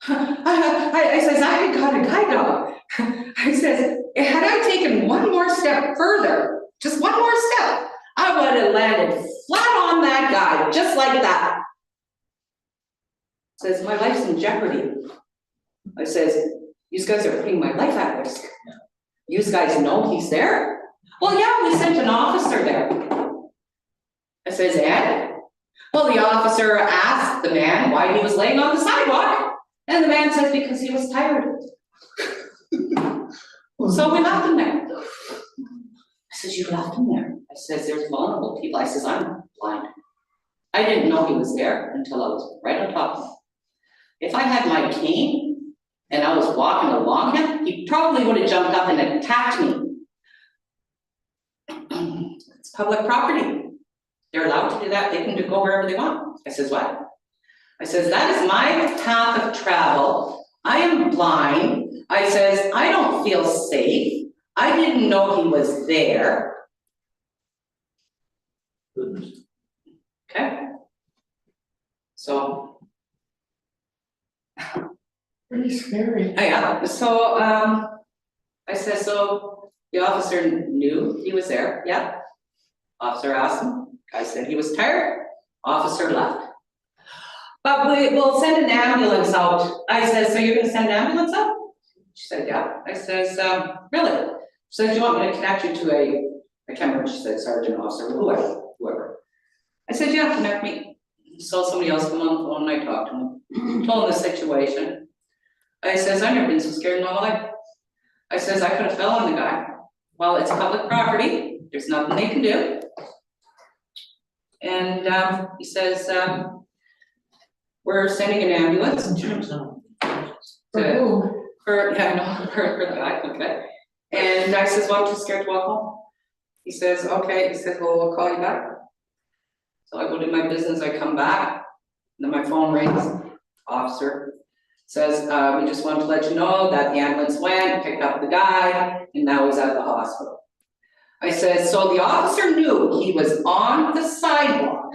S11: I says, I got a guide dog. I says, had I taken one more step further, just one more step, I would have landed flat on that guy, just like that. Says, my life's in jeopardy. I says, you guys are putting my life at risk. You guys know he's there? Well, yeah, we sent an officer there. I says, and? Well, the officer asked the man why he was laying on the sidewalk, and the man says because he was tired. So we left him there. I says, you left him there? I says, there's vulnerable people. I says, I'm blind. I didn't know he was there until I was right on top of him. If I had my cane and I was walking along him, he probably would have jumped up and attacked me. It's public property. They're allowed to do that. They can go wherever they want. I says, what? I says, that is my path of travel. I am blind. I says, I don't feel safe. I didn't know he was there.
S3: Goodness.
S11: Okay. So.
S12: Pretty scary.
S11: Yeah, so, I said, so the officer knew he was there, yeah. Officer asked him, guy said he was tired, officer left. But we'll send an ambulance out. I said, so you're gonna send an ambulance out? She said, yeah. I says, really? She said, do you want me to connect you to I can't remember, she said sergeant, officer, whoever. I said, yeah, connect me. So somebody else come on the phone and I talked to him, told him the situation. I says, I've never been so scared in my life. I says, I could have fell on the guy. Well, it's public property, there's nothing they can do. And he says, we're sending an ambulance for the guy, okay. And I says, well, I'm too scared to walk home. He says, okay, he said, well, we'll call you back. So I go do my business, I come back, and then my phone rings, officer says, we just wanted to let you know that the ambulance went, picked up the guy, and now he's at the hospital. I said, so the officer knew he was on the sidewalk,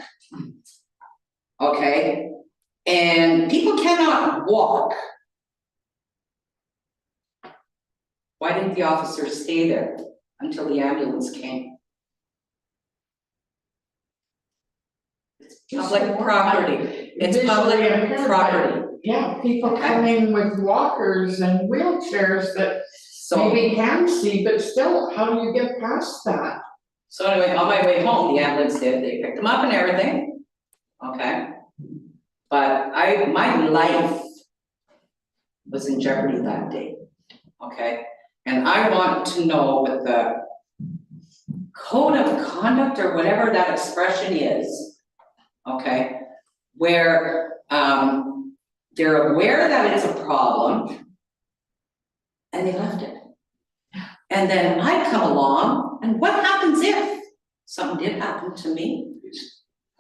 S11: okay? And people cannot walk. Why didn't the officer stay there until the ambulance came? It's public property. It's public property.
S12: Yeah, people coming with walkers and wheelchairs that maybe can see, but still, how do you get past that?
S11: So anyway, on my way home, the ambulance did, they picked him up and everything, okay? But my life was in jeopardy that day, okay? And I want to know what the code of conduct or whatever that expression is, okay? Where they're aware that it's a problem and they left it. And then I come along, and what happens if something did happen to me?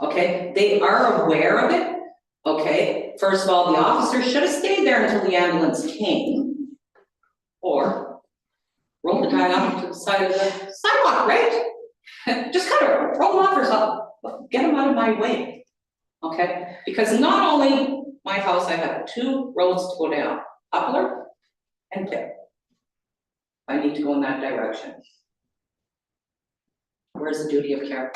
S11: Okay, they are aware of it. Okay, first of all, the officer should have stayed there until the ambulance came, or roll the guy off to the side of the sidewalk, right? Just kind of roll him off or something, get him out of my way, okay? Because not only my house, I have 2 roads to go down, Poplar and Pitt. I need to go in that direction. Where's the duty of care?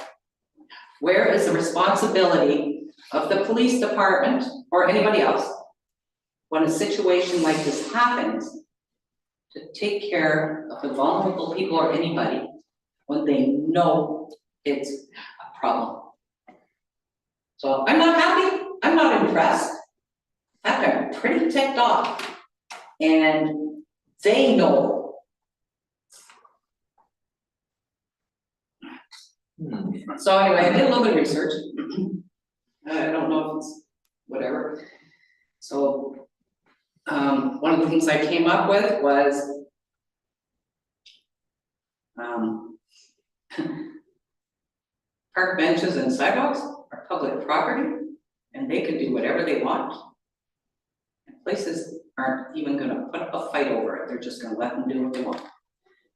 S11: Where is the responsibility of the police department or anybody else when a situation like this happens to take care of the vulnerable people or anybody when they know it's a problem? So I'm not happy, I'm not impressed. In fact, I'm pretty ticked off. And they know. So anyway, I did a little bit of research. I don't know if it's whatever. So one of the things I came up with was park benches and sidewalks are public property and they can do whatever they want. And places aren't even gonna put up a fight over it, they're just gonna let them do what they want.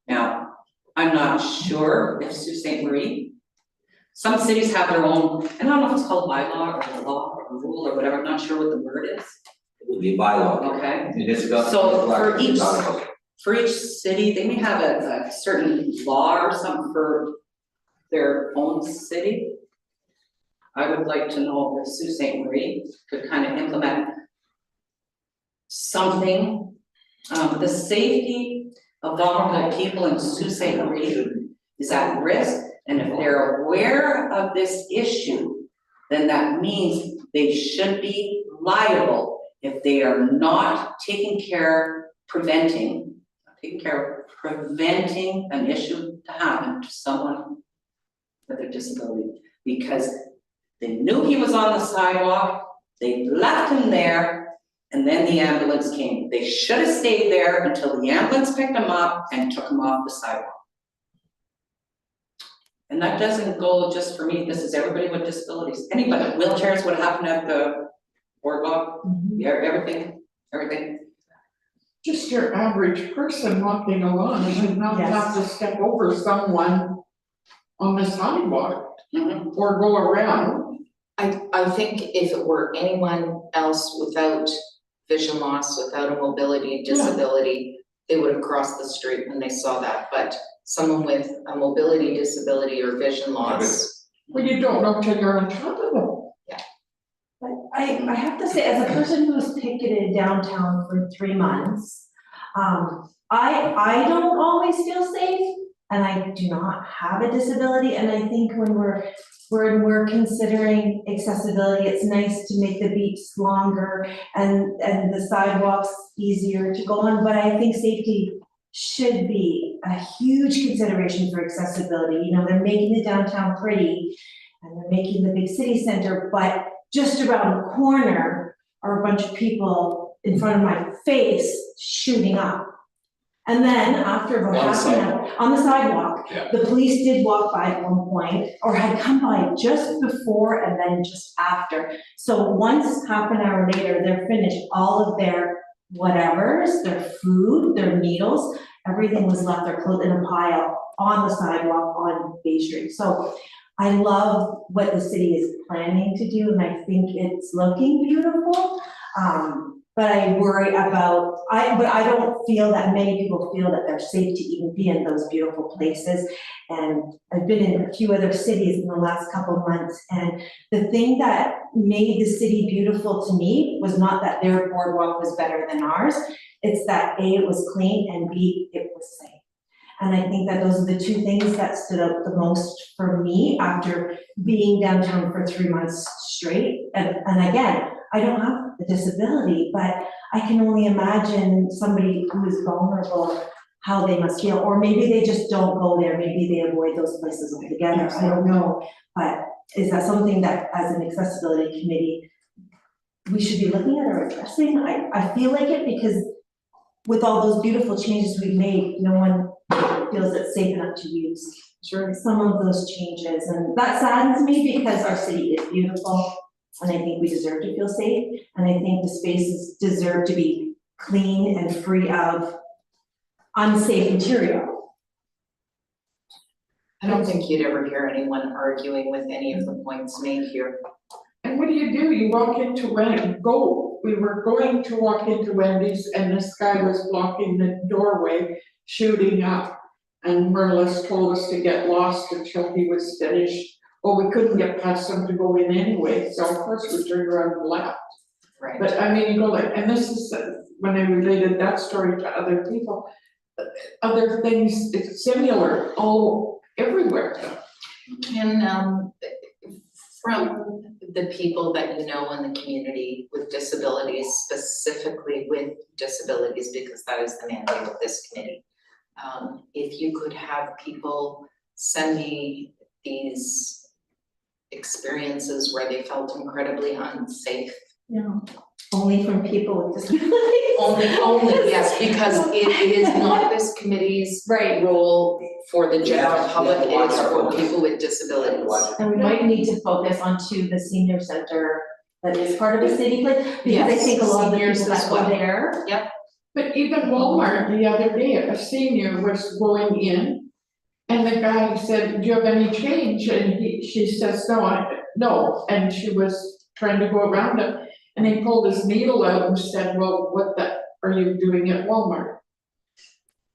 S11: Now, I'm not sure if Sault Ste. Marie, some cities have their own, and I don't know if it's called bylaw or law or rule or whatever, I'm not sure what the word is,
S3: It would be bylaw.
S11: okay?
S3: Municipal-
S11: So
S3: municipal-
S11: for each city, they may have a certain law or something for their own city. I would like to know if Sault Ste. Marie could kind of implement something. The safety of vulnerable people in Sault Ste. Marie is at risk, and if they're aware of this issue, then that means they should be liable if they are not preventing an issue to happen to someone with a disability, because they knew he was on the sidewalk, they left him there, and then the ambulance came. They should have stayed there until the ambulance picked him up and took him off the sidewalk. And that doesn't go just for me, this is everybody with disabilities. Anybody, wheelchairs, what happened at the boardwalk, yeah, everything.
S12: Just your average person walking along, you should not have to step over someone on the sidewalk or go around.
S2: I think if it were anyone else without vision loss, without a mobility disability, they would have crossed the street when they saw that, but someone with a mobility disability or vision loss.
S12: Well, you don't know till you're on top of them.
S4: But I have to say, as a person who's picketed downtown for 3 months, I don't always feel safe, and I do not have a disability, and I think when we're considering accessibility, it's nice to make the beats longer and the sidewalks easier to go on, but I think safety should be a huge consideration for accessibility. You know, they're making the downtown pretty, and they're making the big city center, but just around the corner are a bunch of people in front of my face shooting up. And then after about half an hour, on the sidewalk, the police did walk by at one point, or had come by just before and then just after. So once half an hour later, they're finished, all of their whatevers, their food, their needles, everything was left, their clothes in a pile on the sidewalk on Bay Street. So I love what the city is planning to do, and I think it's looking beautiful. But I worry about, but I don't feel that many people feel that they're safe to even be in those beautiful places. And I've been in a few other cities in the last couple of months, and the thing that made the city beautiful to me was not that their boardwalk was better than ours, it's that A, it was clean, and B, it was safe. And I think that those are the two things that stood out the most for me after being downtown for 3 months straight. And again, I don't have a disability, but I can only imagine somebody who is vulnerable, how they must feel, or maybe they just don't go there, maybe they avoid those places altogether, I don't know. But is that something that as an accessibility committee, we should be looking at or addressing? I feel like it, because with all those beautiful changes we've made, no one feels it's safe enough to use some of those changes, and that saddens me because our city is beautiful, and I think we deserve to feel safe, and I think the spaces deserve to be clean and free of unsafe material.
S2: I don't think you'd ever hear anyone arguing with any of the points made here.
S12: And what do? You walk into we were going to walk into Wendy's, and this guy was blocking the doorway, shooting up. And Merlis told us to get lost until he was finished. Well, we couldn't get past him to go in anyway, so of course we turned around and left.
S2: Right.
S12: But I mean, you go like, and this is when I related that story to other people, other things, it's similar all everywhere.
S2: And from the people that you know in the community with disabilities, specifically with disabilities, because that is the mandate of this committee. If you could have people send me these experiences where they felt incredibly unsafe.
S4: Yeah, only from people with disabilities.
S2: Only, yes, because it is not this committee's role for the general public, it is for people with disabilities.
S4: And we might need to focus onto the senior center that is part of a city place, because I
S2: Yes,
S4: think a lot of the
S2: seniors
S4: people
S2: as
S4: that go
S2: well.
S4: there.
S2: Yep.
S12: But even Walmart the other day, a senior was going in. And the guy said, do you have any change? And she says, no, and she was trying to go around him. And he pulled his needle out and said, well, what the are you doing at Walmart?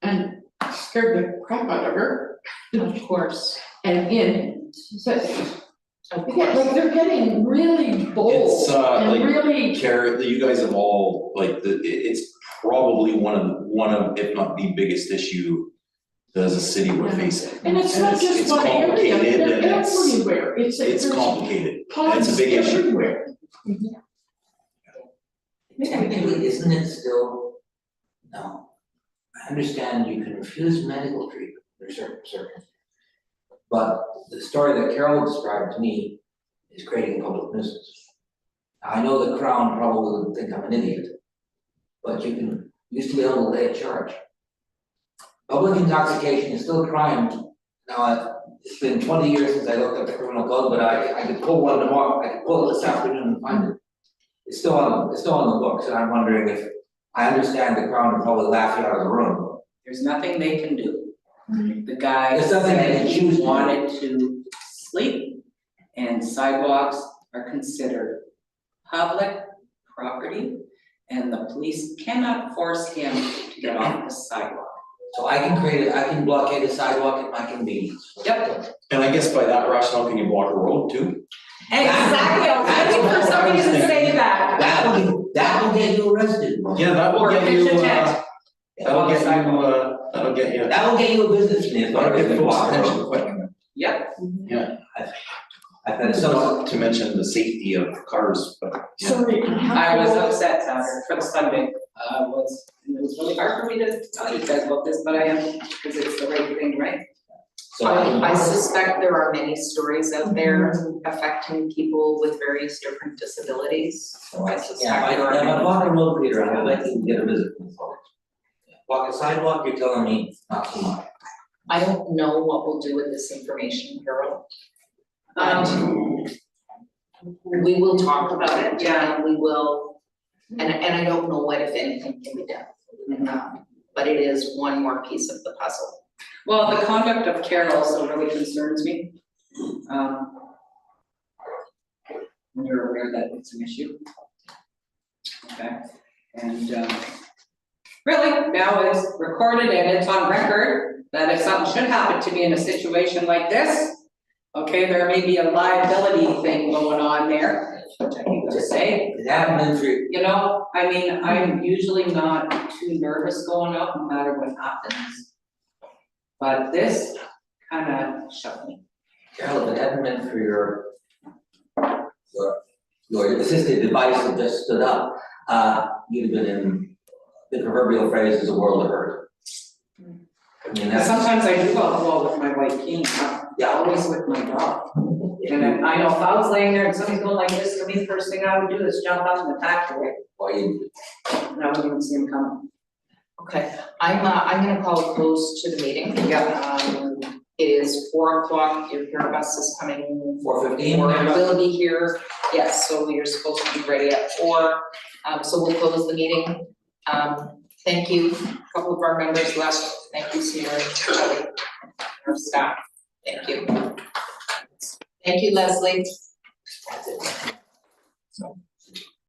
S12: And scared the crap out of her.
S2: Of course,
S12: And in, but
S2: of
S12: yeah,
S2: course.
S12: like they're getting really bold
S8: It's,
S12: and
S8: like,
S12: really.
S8: Kara, you guys have all, like, it's probably one of, if not the biggest issue that as a city we're facing.
S12: And it's not just
S8: it's
S12: one area,
S8: complicated
S12: they're
S8: and it's-
S12: everywhere, it's
S8: It's complicated, and it's a
S12: pods
S8: big issue.
S12: everywhere.
S3: Technically, isn't it still, no, I understand you can refuse medical treatment under certain circumstances. But the story that Carol described to me is creating a public nuisance. Now, I know the Crown probably would think I'm an idiot, but you used to be able to lay a charge. Public intoxication is still a crime. Now, it's been 20 years since I looked up the criminal code, but I could pull one tomorrow, I could pull it this afternoon and find it. It's still on the books, and I'm wondering if, I understand the Crown would probably laugh you out of the room.
S11: There's nothing they can do. The guy
S3: There's nothing they
S11: said
S3: can
S11: he
S3: choose to do.
S11: wanted to sleep, and sidewalks are considered public property, and the police cannot force him to get off the sidewalk.
S3: So I can blockade a sidewalk at my convenience.
S11: Yep.
S8: And I guess by that rationale, can you block a road too?
S11: Exactly, I was waiting for somebody to say that.
S3: That will get you arrested.
S8: Yeah, that will
S11: Or
S8: get
S11: pitch
S8: you,
S11: a tent.
S8: that'll get you, that'll get you.
S3: That will get you a business meeting.
S8: That'll get folks' attention quick.
S11: Yep.
S3: I've had
S8: Not to mention the safety of cars, but. yeah.
S12: Sorry,
S11: I was upset Saturday for the Sunday, and it was really hard for me to tell you guys about this, but I am, because it's the right thing, right?
S3: So
S2: I suspect there are many stories out there affecting people with various different disabilities. So I suspect
S3: Yeah,
S2: there are
S3: if I
S2: many.
S3: walk a road, Peter, I would like you to get a visit from the folks. Walk a sidewalk, you're telling me not so much.
S2: I don't know what we'll do with this information, Carol. We will talk about it, and we will, and I don't know what, if anything, can be done. But it is one more piece of the puzzle.
S11: Well, the conduct of Carol also really concerns me. When you're aware that it's an issue. Okay, and really, now it's recorded and it's on record that if something should happen to me in a situation like this, okay, there may be a liability thing going on there, which I hate to say.
S3: It happened for
S11: You know, I mean, I'm usually not too nervous going out no matter what happens. But this kind of shook me.
S3: Carol, if it hadn't been for your assistive device that just stood up, you'd have been in, the proverbial phrase is a world of hurt. I mean, that's,
S11: Sometimes I do go with my white cane,
S3: yeah,
S11: always with my dog. And then I know if I was laying there and somebody's going like this to me, first thing I would do is jump up and attack her,
S3: or you,
S11: and I wouldn't even see him coming.
S2: Okay, I'm gonna call close to the meeting.
S11: Yeah.
S2: It is 4 o'clock, your care bus is coming.
S3: 4:15?
S2: Or will be here, yes, so you're supposed to be ready at 4, so we'll close the meeting. Thank you, a couple of our members left, thank you, Sierra, Kelly, our staff, thank you. Thank you, Leslie.
S3: that's it. So.